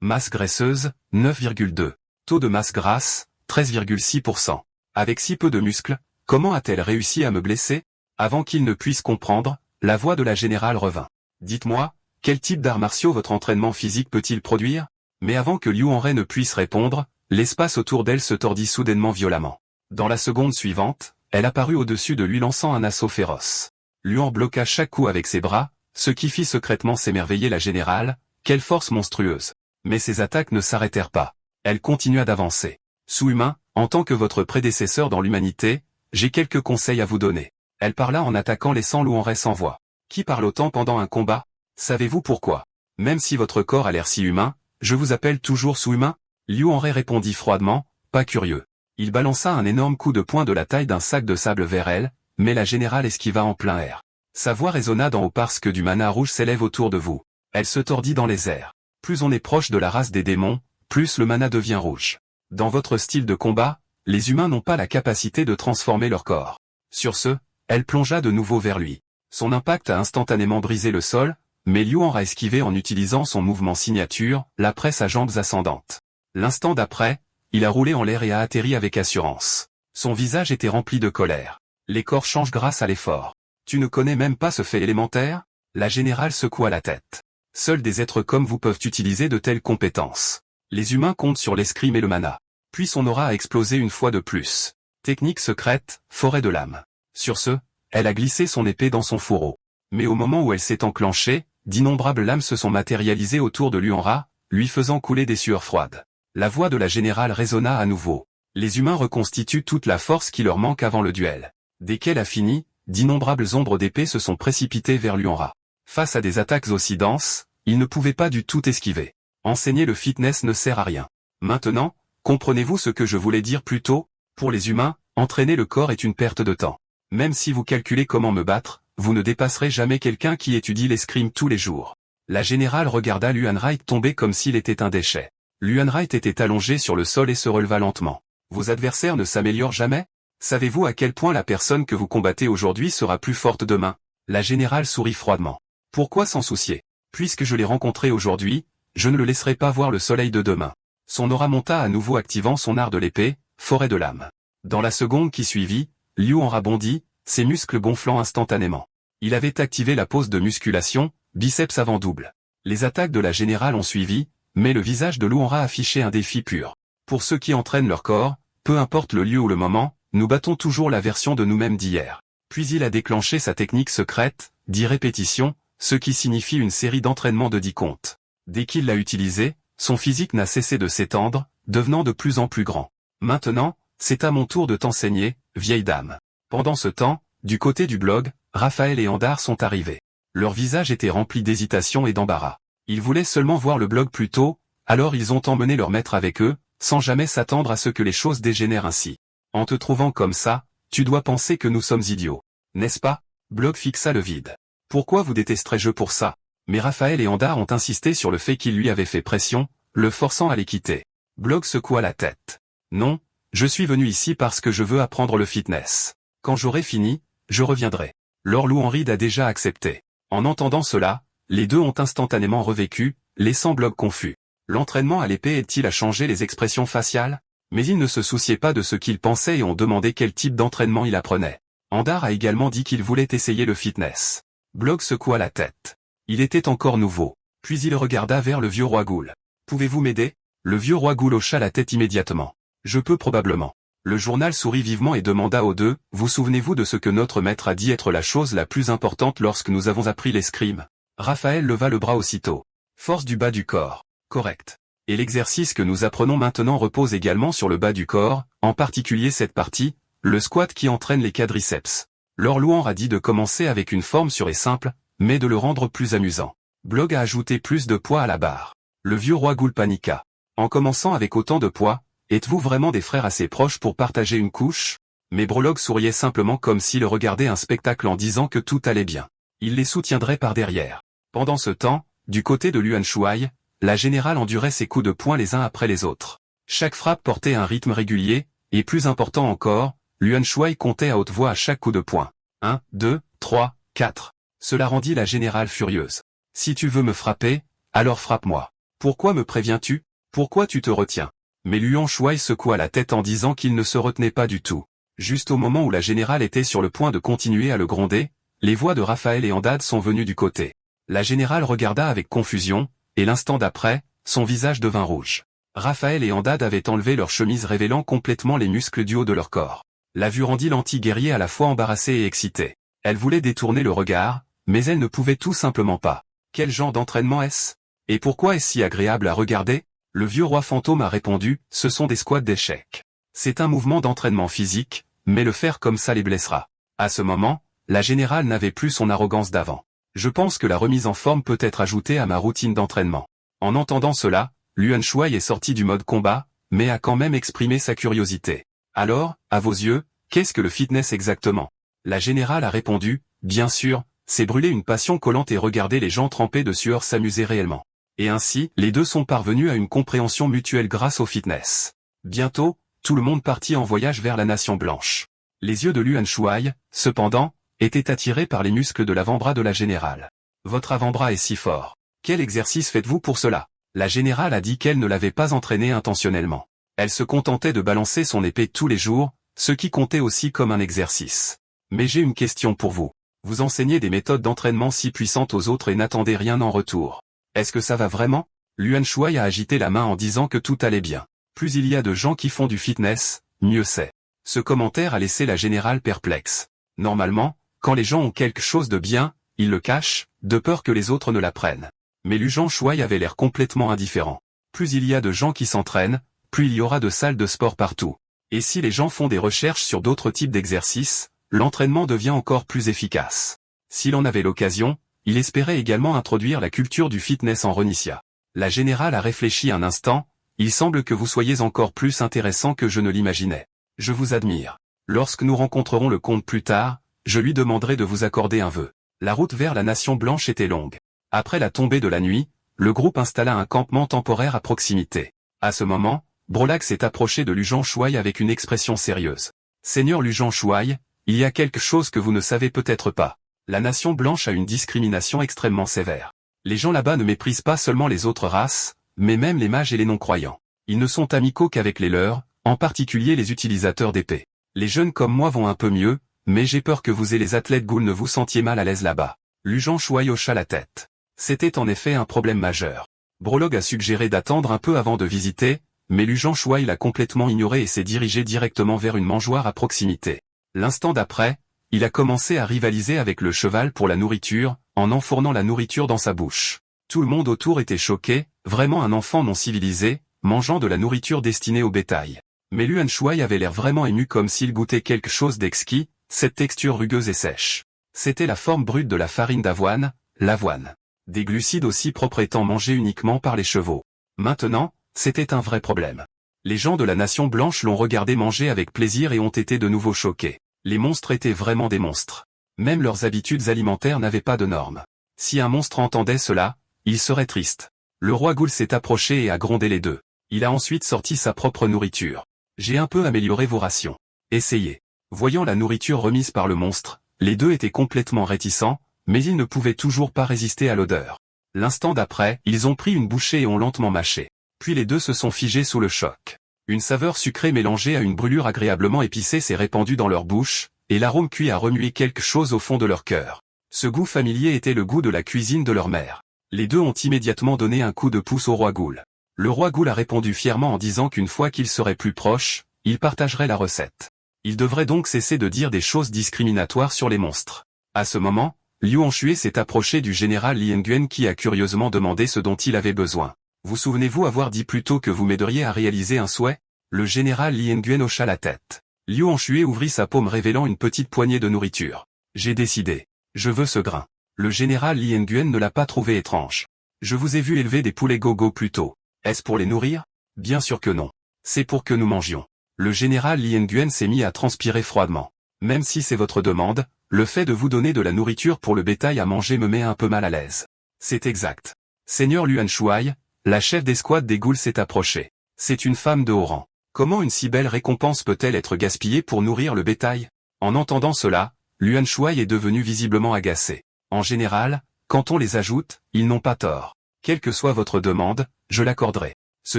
Masse graisseuse, 9,2. Taux de masse grasse, 13,6%. Avec si peu de muscles, comment a-t-elle réussi à me blesser? Avant qu'il ne puisse comprendre, la voix de la générale revint. Dites-moi, quel type d'arts martiaux votre entraînement physique peut-il produire? Mais avant que Liu Hanrei ne puisse répondre, l'espace autour d'elle se tordit soudainement violemment. Dans la seconde suivante, elle apparut au-dessus de lui lançant un assaut féroce. Luan bloqua chaque coup avec ses bras, ce qui fit secrètement s'émerveiller la générale. Quelle force monstrueuse! Mais ses attaques ne s'arrêtèrent pas. Elle continua d'avancer. Sous-humain, en tant que votre prédécesseur dans l'humanité, j'ai quelques conseils à vous donner. Elle parla en attaquant laissant Liu Hanrei sans voix. Qui parle autant pendant un combat? Savez-vous pourquoi? Même si votre corps a l'air si humain, je vous appelle toujours sous-humain? Liu Hanrei répondit froidement, pas curieux. Il balança un énorme coup de poing de la taille d'un sac de sable vers elle, mais la générale esquiva en plein air. Sa voix résonna d'en haut parce que du mana rouge s'élève autour de vous. Elle se tordit dans les airs. Plus on est proche de la race des démons, plus le mana devient rouge. Dans votre style de combat, les humains n'ont pas la capacité de transformer leur corps. Sur ce, elle plongea de nouveau vers lui. Son impact a instantanément brisé le sol, mais Liu Hanrei a esquivé en utilisant son mouvement signature, la presse à jambes ascendantes. L'instant d'après, il a roulé en l'air et a atterri avec assurance. Son visage était rempli de colère. Les corps changent grâce à l'effort. Tu ne connais même pas ce fait élémentaire? La générale secoua la tête. Seuls des êtres comme vous peuvent utiliser de telles compétences. Les humains comptent sur l'escrime et le mana. Puis son aura a explosé une fois de plus. Technique secrète, forêt de l'âme. Sur ce, elle a glissé son épée dans son fourreau. Mais au moment où elle s'est enclenchée, d'innombrables lames se sont matérialisées autour de Liu Hanrei, lui faisant couler des sueurs froides. La voix de la générale résonna à nouveau. Les humains reconstituent toute la force qui leur manque avant le duel. Dès qu'elle a fini, d'innombrables ombres d'épée se sont précipitées vers Liu Hanrei. Face à des attaques aussi denses, il ne pouvait pas du tout esquiver. Enseigner le fitness ne sert à rien. Maintenant, comprenez-vous ce que je voulais dire plus tôt? Pour les humains, entraîner le corps est une perte de temps. Même si vous calculez comment me battre, vous ne dépasserez jamais quelqu'un qui étudie l'escrime tous les jours. La générale regarda Liu Hanrei tomber comme s'il était un déchet. Liu Hanrei était allongé sur le sol et se releva lentement. Vos adversaires ne s'améliorent jamais? Savez-vous à quel point la personne que vous combattez aujourd'hui sera plus forte demain? La générale sourit froidement. Pourquoi s'en soucier? Puisque je l'ai rencontré aujourd'hui, je ne le laisserai pas voir le soleil de demain. Son aura monta à nouveau activant son art de l'épée, forêt de l'âme. Dans la seconde qui suivit, Liu Hanrei bondit, ses muscles gonflant instantanément. Il avait activé la pose de musculation, biceps avant double. Les attaques de la générale ont suivi, mais le visage de Liu Hanrei affichait un défi pur. Pour ceux qui entraînent leur corps, peu importe le lieu ou le moment, nous battons toujours la version de nous-mêmes d'hier. Puis il a déclenché sa technique secrète, 10 répétitions, ce qui signifie une série d'entraînements de 10 comptes. Dès qu'il l'a utilisé, son physique n'a cessé de s'étendre, devenant de plus en plus grand. Maintenant, c'est à mon tour de t'enseigner, vieille dame. Pendant ce temps, du côté du blog, Raphaël et Andar sont arrivés. Leur visage était rempli d'hésitation et d'embarras. Ils voulaient seulement voir le blog plus tôt, alors ils ont emmené leur maître avec eux, sans jamais s'attendre à ce que les choses dégénèrent ainsi. En te trouvant comme ça, tu dois penser que nous sommes idiots. N'est-ce pas? Blog fixa le vide. Pourquoi vous détesterez-je pour ça? Mais Raphaël et Andar ont insisté sur le fait qu'ils lui avaient fait pression, le forçant à les quitter. Blog secoua la tête. Non, je suis venu ici parce que je veux apprendre le fitness. Quand j'aurai fini, je reviendrai. Lord Liu Hanrei a déjà accepté. En entendant cela, les deux ont instantanément revécu, laissant Blog confus. L'entraînement à l'épée aide-t-il à changer les expressions faciales? Mais ils ne se souciaient pas de ce qu'il pensait et ont demandé quel type d'entraînement il apprenait. Andar a également dit qu'il voulait essayer le fitness. Blog secoua la tête. Il était encore nouveau. Puis il regarda vers le vieux roi Ghoul. Pouvez-vous m'aider? Le vieux roi Ghoul hocha la tête immédiatement. Je peux probablement. Le journal sourit vivement et demanda aux deux, vous souvenez-vous de ce que notre maître a dit être la chose la plus importante lorsque nous avons appris l'escrime? Raphaël leva le bras aussitôt. Force du bas du corps. Correct. Et l'exercice que nous apprenons maintenant repose également sur le bas du corps, en particulier cette partie, le squat qui entraîne les quadriceps. Lord Liu Hanrei a dit de commencer avec une forme sûre et simple, mais de le rendre plus amusant. Blog a ajouté plus de poids à la barre. Le vieux roi Ghoul paniqua. En commençant avec autant de poids, êtes-vous vraiment des frères assez proches pour partager une couche? Mais Brolog souriait simplement comme s'il regardait un spectacle en disant que tout allait bien. Il les soutiendrait par derrière. Pendant ce temps, du côté de Yuan Shuai, la générale endurait ses coups de poing les uns après les autres. Chaque frappe portait un rythme régulier, et plus important encore, Yuan Shuai comptait à haute voix à chaque coup de poing. 1, 2, 3, 4. Cela rendit la générale furieuse. Si tu veux me frapper, alors frappe-moi. Pourquoi me préviens-tu? Pourquoi tu te retiens? Mais Luan Shuai secoua la tête en disant qu'il ne se retenait pas du tout. Juste au moment où la générale était sur le point de continuer à le gronder, les voix de Raphaël et Andad sont venues du côté. La générale regarda avec confusion, et l'instant d'après, son visage devint rouge. Raphaël et Andad avaient enlevé leurs chemises révélant complètement les muscles du haut de leur corps. La vue rendit l'anti-guerrier à la fois embarrassé et excité. Elle voulait détourner le regard, mais elle ne pouvait tout simplement pas. Quel genre d'entraînement est-ce? Et pourquoi est-ce si agréable à regarder? Le vieux roi fantôme a répondu, ce sont des squats d'échecs. C'est un mouvement d'entraînement physique, mais le faire comme ça les blessera. À ce moment, la générale n'avait plus son arrogance d'avant. Je pense que la remise en forme peut être ajoutée à ma routine d'entraînement. En entendant cela, Luan Shuai est sorti du mode combat, mais a quand même exprimé sa curiosité. Alors, à vos yeux, qu'est-ce que le fitness exactement? La générale a répondu, bien sûr, c'est brûler une passion collante et regarder les gens trempés de sueur s'amuser réellement. Et ainsi, les deux sont parvenus à une compréhension mutuelle grâce au fitness. Bientôt, tout le monde partit en voyage vers la Nation Blanche. Les yeux de Luan Shuai, cependant, étaient attirés par les muscles de l'avant-bras de la générale. Votre avant-bras est si fort. Quel exercice faites-vous pour cela? La générale a dit qu'elle ne l'avait pas entraîné intentionnellement. Elle se contentait de balancer son épée tous les jours, ce qui comptait aussi comme un exercice. Mais j'ai une question pour vous. Vous enseignez des méthodes d'entraînement si puissantes aux autres et n'attendez rien en retour. Est-ce que ça va vraiment? Luan Shuai a agité la main en disant que tout allait bien. Plus il y a de gens qui font du fitness, mieux c'est. Ce commentaire a laissé la générale perplexe. Normalement, quand les gens ont quelque chose de bien, ils le cachent, de peur que les autres ne l'apprennent. Mais Luan Shuai avait l'air complètement indifférent. Plus il y a de gens qui s'entraînent, plus il y aura de salles de sport partout. Et si les gens font des recherches sur d'autres types d'exercices, l'entraînement devient encore plus efficace. S'il en avait l'occasion, il espérait également introduire la culture du fitness en Ronicia. La générale a réfléchi un instant, il semble que vous soyez encore plus intéressant que je ne l'imaginais. Je vous admire. Lorsque nous rencontrerons le comte plus tard, je lui demanderai de vous accorder un vœu. La route vers la Nation Blanche était longue. Après la tombée de la nuit, le groupe installa un campement temporaire à proximité. À ce moment, Brolac s'est approché de Luan Shuai avec une expression sérieuse. Seigneur Luan Shuai, il y a quelque chose que vous ne savez peut-être pas. La Nation Blanche a une discrimination extrêmement sévère. Les gens là-bas ne méprisent pas seulement les autres races, mais même les mages et les non-croyants. Ils ne sont amicaux qu'avec les leurs, en particulier les utilisateurs d'épées. Les jeunes comme moi vont un peu mieux, mais j'ai peur que vous et les athlètes ghouls ne vous sentiez mal à l'aise là-bas. Luan Shuai hocha la tête. C'était en effet un problème majeur. Brolog a suggéré d'attendre un peu avant de visiter, mais Luan Shuai l'a complètement ignoré et s'est dirigé directement vers une mangeoire à proximité. L'instant d'après, il a commencé à rivaliser avec le cheval pour la nourriture, en enfournant la nourriture dans sa bouche. Tout le monde autour était choqué, vraiment un enfant non civilisé, mangeant de la nourriture destinée au bétail. Mais Luan Shuai avait l'air vraiment ému comme s'il goûtait quelque chose d'exquis, cette texture rugueuse et sèche. C'était la forme brute de la farine d'avoine, l'avoine. Des glucides aussi propres étant mangés uniquement par les chevaux. Maintenant, c'était un vrai problème. Les gens de la Nation Blanche l'ont regardé manger avec plaisir et ont été de nouveau choqués. Les monstres étaient vraiment des monstres. Même leurs habitudes alimentaires n'avaient pas de normes. Si un monstre entendait cela, il serait triste. Le roi Ghoul s'est approché et a grondé les deux. Il a ensuite sorti sa propre nourriture. J'ai un peu amélioré vos rations. Essayez. Voyant la nourriture remise par le monstre, les deux étaient complètement réticents, mais ils ne pouvaient toujours pas résister à l'odeur. L'instant d'après, ils ont pris une bouchée et ont lentement mâché. Puis les deux se sont figés sous le choc. Une saveur sucrée mélangée à une brûlure agréablement épicée s'est répandue dans leur bouche, et l'arôme cuit a remué quelque chose au fond de leur cœur. Ce goût familier était le goût de la cuisine de leur mère. Les deux ont immédiatement donné un coup de pouce au roi Ghoul. Le roi Ghoul a répondu fièrement en disant qu'une fois qu'ils seraient plus proches, il partagerait la recette. Il devrait donc cesser de dire des choses discriminatoires sur les monstres. À ce moment, Luan Shuai s'est approché du général Li Nguyen qui a curieusement demandé ce dont il avait besoin. Vous souvenez-vous avoir dit plus tôt que vous m'aideriez à réaliser un souhait? Le général Li Nguyen hocha la tête. Luan Shuai ouvrit sa paume révélant une petite poignée de nourriture. J'ai décidé. Je veux ce grain. Le général Li Nguyen ne l'a pas trouvé étrange. Je vous ai vu élever des poulets gogo plus tôt. Est-ce pour les nourrir? Bien sûr que non. C'est pour que nous mangions. Le général Li Nguyen s'est mis à transpirer froidement. Même si c'est votre demande, le fait de vous donner de la nourriture pour le bétail à manger me met un peu mal à l'aise. C'est exact. Seigneur Luan Shuai, la chef d'escouade des ghouls s'est approchée. C'est une femme de haut rang. Comment une si belle récompense peut-elle être gaspillée pour nourrir le bétail? En entendant cela, Luan Shuai est devenu visiblement agacé. En général, Quand on les ajoute, ils n'ont pas tort. Quelle que soit votre demande, je l'accorderai. Ce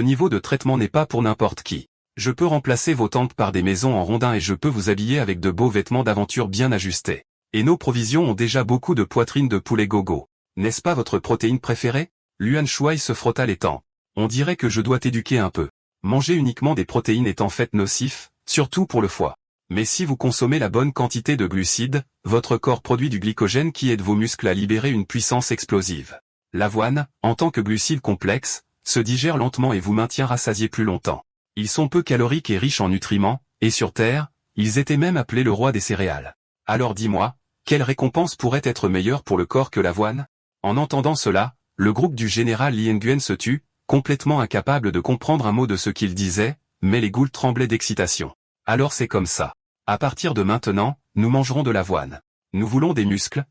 niveau de traitement n'est pas pour n'importe qui. Je peux remplacer vos tentes par des maisons en rondins et je peux vous habiller avec de beaux vêtements d'aventure bien ajustés. Et nos provisions ont déjà beaucoup de poitrine de poulet gogo. N'est-ce pas votre protéine préférée? Luan Shuai se frotta les tempes. On dirait que je dois t'éduquer un peu. Manger uniquement des protéines est en fait nocif, surtout pour le foie. Mais si vous consommez la bonne quantité de glucides, votre corps produit du glycogène qui aide vos muscles à libérer une puissance explosive. L'avoine, en tant que glucide complexe, se digère lentement et vous maintient rassasié plus longtemps. Ils sont peu caloriques et riches en nutriments, et sur Terre, ils étaient même appelés le roi des céréales. Alors dis-moi, quelle récompense pourrait être meilleure pour le corps que l'avoine? En entendant cela, le groupe du général Li Nguyen se tut, complètement incapable de comprendre un mot de ce qu'il disait, mais les goules tremblaient d'excitation. Alors c'est comme ça. À partir de maintenant, nous mangerons de l'avoine. Nous voulons des muscles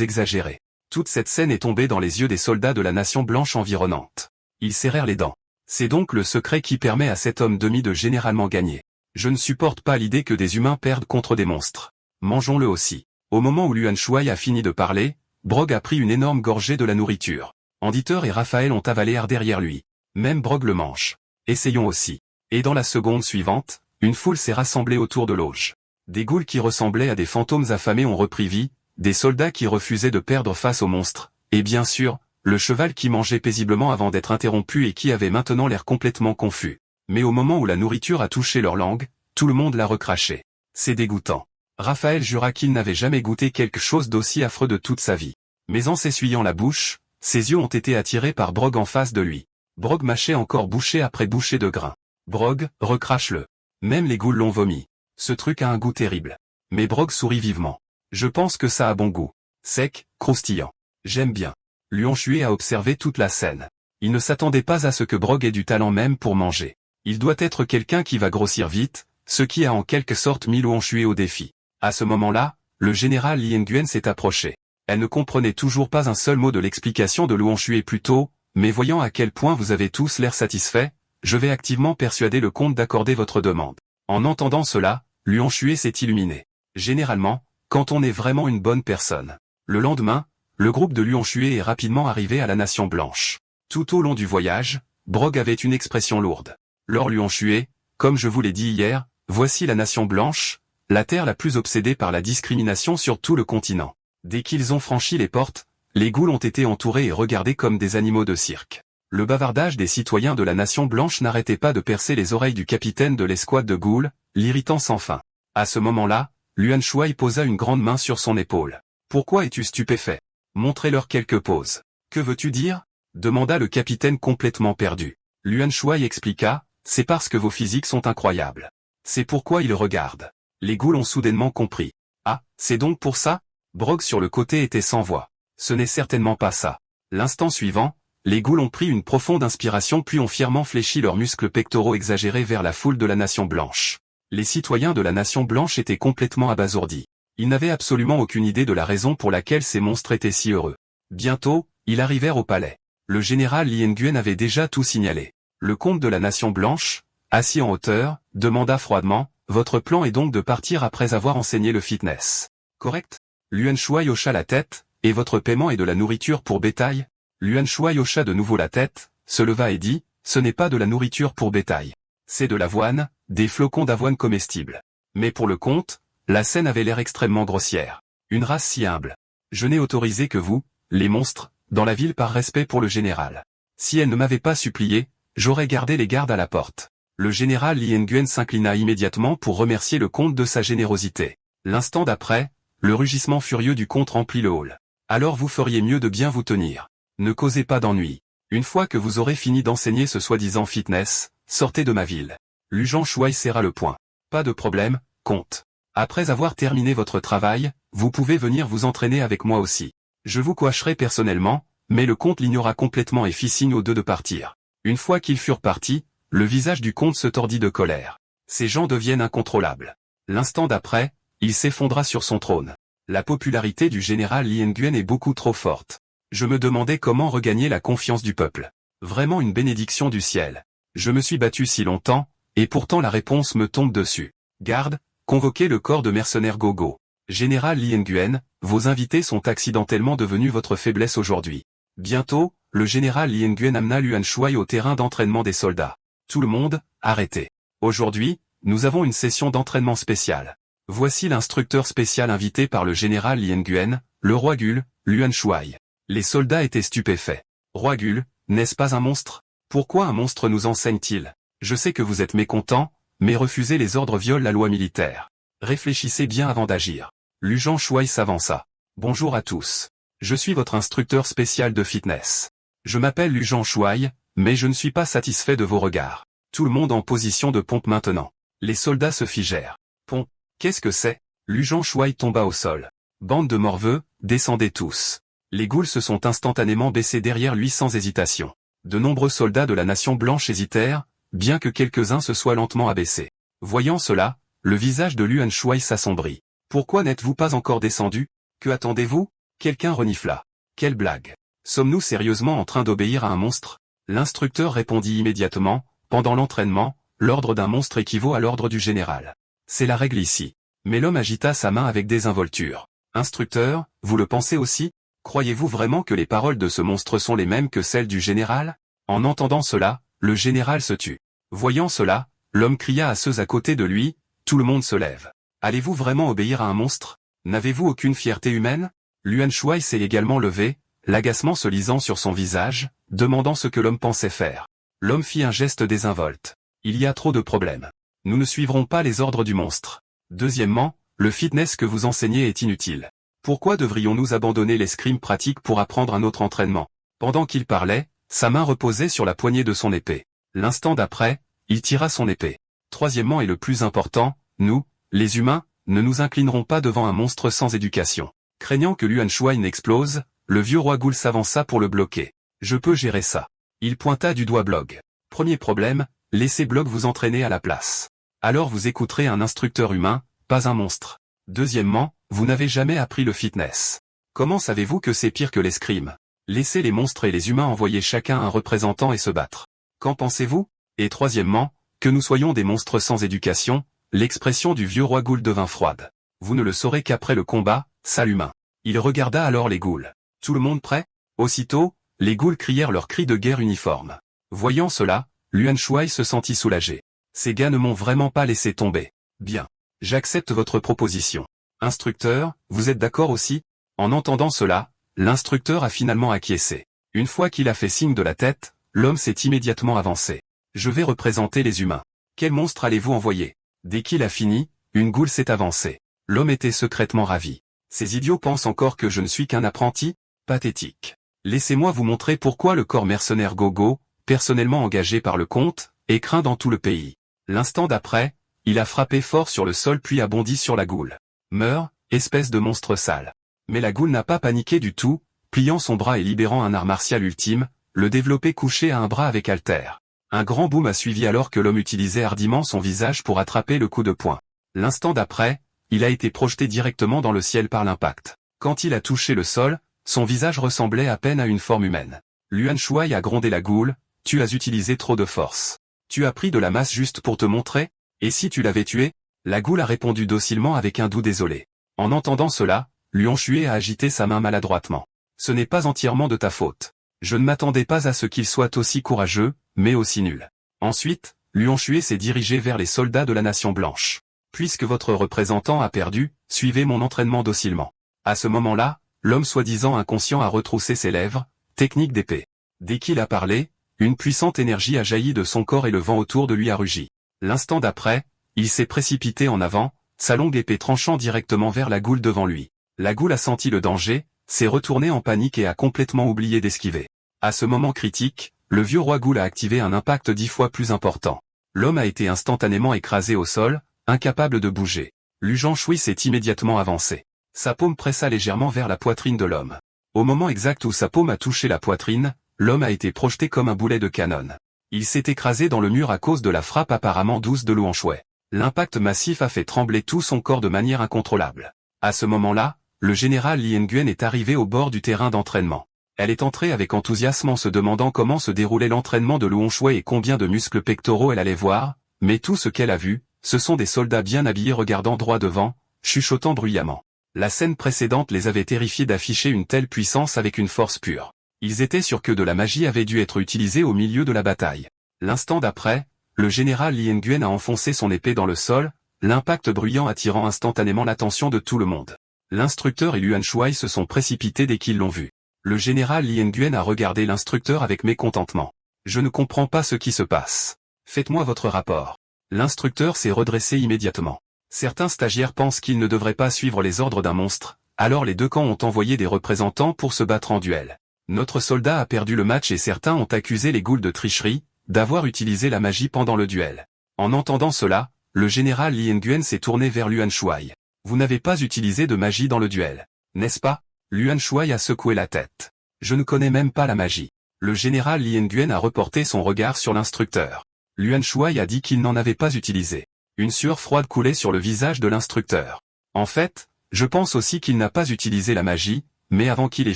exagérés. Toute cette scène est tombée dans les yeux des soldats de la nation blanche environnante. Ils serrèrent les dents. C'est donc le secret qui permet à cet homme demi de généralement gagner. Je ne supporte pas l'idée que des humains perdent contre des monstres. Mangeons-le aussi. Au moment où Luan Shuai a fini de parler, Brog a pris une énorme gorgée de la nourriture. Anditer et Raphaël ont avalé derrière lui. Même Brog le mange. Essayons aussi. Et dans la seconde suivante, une foule s'est rassemblée autour de l'auge. Des ghouls qui ressemblaient à des fantômes affamés ont repris vie, des soldats qui refusaient de perdre face aux monstres, et bien sûr, le cheval qui mangeait paisiblement avant d'être interrompu et qui avait maintenant l'air complètement confus. Mais au moment où la nourriture a touché leur langue, tout le monde l'a recraché. C'est dégoûtant. Raphaël jura qu'il n'avait jamais goûté quelque chose d'aussi affreux de toute sa vie. Mais en s'essuyant la bouche, ses yeux ont été attirés par Brog en face de lui. Brog mâchait encore bouchée après bouchée de grain. Brog, recrache-le. Même les ghouls l'ont vomi. Ce truc a un goût terrible. Mais Brog sourit vivement. Je pense que ça a bon goût. Sec, croustillant. J'aime bien. Luan Shuai a observé toute la scène. Il ne s'attendait pas à ce que Brog ait du talent même pour manger. Il doit être quelqu'un qui va grossir vite, ce qui a en quelque sorte mis Luan Shuai au défi. À ce moment-là, le général Li Nguyen s'est approché. Elle ne comprenait toujours pas un seul mot de l'explication de Luan Shuai plus tôt, mais voyant à quel point vous avez tous l'air satisfaits, je vais activement persuader le comte d'accorder votre demande. En entendant cela, Luan Shuai s'est illuminé. Généralement, quand on est vraiment une bonne personne. Le lendemain, le groupe de Luan Shuai est rapidement arrivé à la Nation Blanche. Tout au long du voyage, Brog avait une expression lourde. Lord Luan Shuai, comme je vous l'ai dit hier, voici la Nation Blanche, la terre la plus obsédée par la discrimination sur tout le continent. Dès qu'ils ont franchi les portes, les ghouls ont été entourés et regardés comme des animaux de cirque. Le bavardage des citoyens de la Nation Blanche n'arrêtait pas de percer les oreilles du capitaine de l'escouade de ghouls, l'irritant sans fin. À ce moment-là, Luan Shuai posa une grande main sur son épaule. « Pourquoi es-tu stupéfait? Montrez-leur quelques poses. »« Que veux-tu dire ?» demanda le capitaine complètement perdu. Luan Shuai expliqua, « C'est parce que vos physiques sont incroyables. C'est pourquoi ils regardent. » Les ghouls ont soudainement compris. « Ah, c'est donc pour ça ?» Brog sur le côté était sans voix. « Ce n'est certainement pas ça. » L'instant suivant, les ghouls ont pris une profonde inspiration puis ont fièrement fléchi leurs muscles pectoraux exagérés vers la foule de la Nation Blanche. Les citoyens de la Nation Blanche étaient complètement abasourdis. Ils n'avaient absolument aucune idée de la raison pour laquelle ces monstres étaient si heureux. Bientôt, ils arrivèrent au palais. Le général Li Nguyen avait déjà tout signalé. Le comte de la Nation Blanche, assis en hauteur, demanda froidement, « Votre plan est donc de partir après avoir enseigné le fitness. Correct ?» Luan Shuai hocha la tête, « Et votre paiement est de la nourriture pour bétail ?» Luan Shuai hocha de nouveau la tête, se leva et dit, « Ce n'est pas de la nourriture pour bétail. C'est de l'avoine, des flocons d'avoine comestibles. » Mais pour le comte, la scène avait l'air extrêmement grossière. Une race si humble. Je n'ai autorisé que vous, les monstres, dans la ville par respect pour le général. Si elle ne m'avait pas supplié, j'aurais gardé les gardes à la porte. Le général Li Nguyen s'inclina immédiatement pour remercier le comte de sa générosité. L'instant d'après, le rugissement furieux du comte remplit le hall. Alors vous feriez mieux de bien vous tenir. Ne causez pas d'ennui. Une fois que vous aurez fini d'enseigner ce soi-disant fitness, sortez de ma ville. Luan Shuai serra le poing. Pas de problème, comte. Après avoir terminé votre travail, vous pouvez venir vous entraîner avec moi aussi. Je vous coacherai personnellement, mais le comte l'ignora complètement et fit signe aux deux de partir. Une fois qu'ils furent partis, le visage du comte se tordit de colère. Ces gens deviennent incontrôlables. L'instant d'après, il s'effondra sur son trône. La popularité du général Li Nguyen est beaucoup trop forte. Je me demandais comment regagner la confiance du peuple. Vraiment une bénédiction du ciel. Je me suis battu si longtemps, et pourtant la réponse me tombe dessus. Garde, convoquez le corps de mercenaires gogo. Général Li Nguyen, vos invités sont accidentellement devenus votre faiblesse aujourd'hui. Bientôt, le général Li Nguyen amena Luan Shuai au terrain d'entraînement des soldats. Tout le monde, arrêtez. Aujourd'hui, nous avons une session d'entraînement spéciale. Voici l'instructeur spécial invité par le général Li Nguyen, le roi Gul, Luan Shuai. Les soldats étaient stupéfaits. Roi Gul, n'est-ce pas un monstre? Pourquoi un monstre nous enseigne-t-il? Je sais que vous êtes mécontent, mais refuser les ordres viole la loi militaire. Réfléchissez bien avant d'agir. Luan Shuai s'avança. Bonjour à tous. Je suis votre instructeur spécial de fitness. Je m'appelle Luan Shuai, mais je ne suis pas satisfait de vos regards. Tout le monde en position de pompe maintenant. Les soldats se figèrent. Pompe, qu'est-ce que c'est? Luan Shuai tomba au sol. Bande de morveux, descendez tous. Les ghouls se sont instantanément baissés derrière lui sans hésitation. De nombreux soldats de la nation blanche hésitèrent, bien que quelques-uns se soient lentement abaissés. Voyant cela, le visage de Luan Shuai s'assombrit. Pourquoi n'êtes-vous pas encore descendu? Que attendez-vous? Quelqu'un renifla. Quelle blague. Sommes-nous sérieusement en train d'obéir à un monstre? L'instructeur répondit immédiatement, pendant l'entraînement, l'ordre d'un monstre équivaut à l'ordre du général. C'est la règle ici. Mais l'homme agita sa main avec désinvolture. Instructeur, vous le pensez aussi? Croyez-vous vraiment que les paroles de ce monstre sont les mêmes que celles du général? En entendant cela, le général se tut. Voyant cela, l'homme cria à ceux à côté de lui, tout le monde se lève. Allez-vous vraiment obéir à un monstre? N'avez-vous aucune fierté humaine? Luan Shuai s'est également levé, l'agacement se lisant sur son visage, demandant ce que l'homme pensait faire. L'homme fit un geste désinvolte. Il y a trop de problèmes. Nous ne suivrons pas les ordres du monstre. Deuxièmement, le fitness que vous enseignez est inutile. Pourquoi devrions-nous abandonner l'escrime pratique pour apprendre un autre entraînement? Pendant qu'il parlait, sa main reposait sur la poignée de son épée. L'instant d'après, il tira son épée. Troisièmement et le plus important, nous, les humains, ne nous inclinerons pas devant un monstre sans éducation. Craignant que Luan Shuai n'explose, le vieux roi Ghoul s'avança pour le bloquer. Je peux gérer ça. Il pointa du doigt Blog. Premier problème, laissez Blog vous entraîner à la place. Alors vous écouterez un instructeur humain, pas un monstre. Deuxièmement, vous n'avez jamais appris le fitness. Comment savez-vous que c'est pire que l'escrime? Laissez les monstres et les humains envoyer chacun un représentant et se battre. Qu'en pensez-vous? Et troisièmement, que nous soyons des monstres sans éducation, l'expression du vieux roi Ghoul devint froide. Vous ne le saurez qu'après le combat, sale humain. Il regarda alors les ghouls. Tout le monde prêt? Aussitôt, les ghouls crièrent leur cri de guerre uniforme. Voyant cela, Luan Shuai se sentit soulagé. Ces gars ne m'ont vraiment pas laissé tomber. Bien. J'accepte votre proposition. Instructeur, vous êtes d'accord aussi? En entendant cela, l'instructeur a finalement acquiescé. Une fois qu'il a fait signe de la tête, l'homme s'est immédiatement avancé. Je vais représenter les humains. Quel monstre allez-vous envoyer? Dès qu'il a fini, une goule s'est avancée. L'homme était secrètement ravi. Ces idiots pensent encore que je ne suis qu'un apprenti? Pathétique. Laissez-moi vous montrer pourquoi le corps mercenaire Gogo, personnellement engagé par le comte, est craint dans tout le pays. L'instant d'après, il a frappé fort sur le sol puis a bondi sur la goule. Meurs, espèce de monstre sale. Mais la goule n'a pas paniqué du tout, pliant son bras et libérant un art martial ultime, le développé couché à un bras avec halter. Un grand boom a suivi alors que l'homme utilisait hardiment son visage pour attraper le coup de poing. L'instant d'après, il a été projeté directement dans le ciel par l'impact. Quand il a touché le sol, son visage ressemblait à peine à une forme humaine. Luan Shuai a grondé la goule, tu as utilisé trop de force. Tu as pris de la masse juste pour te montrer? Et si tu l'avais tué? La goule a répondu docilement avec un doux désolé. En entendant cela, Luan Shuai a agité sa main maladroitement. Ce n'est pas entièrement de ta faute. Je ne m'attendais pas à ce qu'il soit aussi courageux, mais aussi nul. Ensuite, Luan Shuai s'est dirigé vers les soldats de la nation blanche. Puisque votre représentant a perdu, suivez mon entraînement docilement. À ce moment-là, l'homme soi-disant inconscient a retroussé ses lèvres, technique d'épée. Dès qu'il a parlé, une puissante énergie a jailli de son corps et le vent autour de lui a rugi. L'instant d'après, il s'est précipité en avant, sa longue épée tranchant directement vers la goule devant lui. La goule a senti le danger, s'est retournée en panique et a complètement oublié d'esquiver. À ce moment critique, le vieux roi goule a activé un impact 10 fois plus important. L'homme a été instantanément écrasé au sol, incapable de bouger. Luan Shuai s'est immédiatement avancé. Sa paume pressa légèrement vers la poitrine de l'homme. Au moment exact où sa paume a touché la poitrine, l'homme a été projeté comme un boulet de canon. Il s'est écrasé dans le mur à cause de la frappe apparemment douce de Luan Shuai. L'impact massif a fait trembler tout son corps de manière incontrôlable. À ce moment-là, le général Li Nguyen est arrivé au bord du terrain d'entraînement. Elle est entrée avec enthousiasme en se demandant comment se déroulait l'entraînement de Luan Shuai et combien de muscles pectoraux elle allait voir, mais tout ce qu'elle a vu, ce sont des soldats bien habillés regardant droit devant, chuchotant bruyamment. La scène précédente les avait terrifiés d'afficher une telle puissance avec une force pure. Ils étaient sûrs que de la magie avait dû être utilisée au milieu de la bataille. L'instant d'après, le général Li Nguyen a enfoncé son épée dans le sol, l'impact bruyant attirant instantanément l'attention de tout le monde. L'instructeur et Luan Shuai se sont précipités dès qu'ils l'ont vu. Le général Li Nguyen a regardé l'instructeur avec mécontentement. « Je ne comprends pas ce qui se passe. Faites-moi votre rapport. » L'instructeur s'est redressé immédiatement. Certains stagiaires pensent qu'ils ne devraient pas suivre les ordres d'un monstre, alors les deux camps ont envoyé des représentants pour se battre en duel. Notre soldat a perdu le match et certains ont accusé les ghouls de tricherie, d'avoir utilisé la magie pendant le duel. En entendant cela, le général Li Nguyen s'est tourné vers Luan Shuai. « Vous n'avez pas utilisé de magie dans le duel, n'est-ce pas ?» Luan Shuai a secoué la tête. « Je ne connais même pas la magie. » Le général Li Nguyen a reporté son regard sur l'instructeur. Luan Shuai a dit qu'il n'en avait pas utilisé. Une sueur froide coulait sur le visage de l'instructeur. « En fait, je pense aussi qu'il n'a pas utilisé la magie, mais avant qu'il ait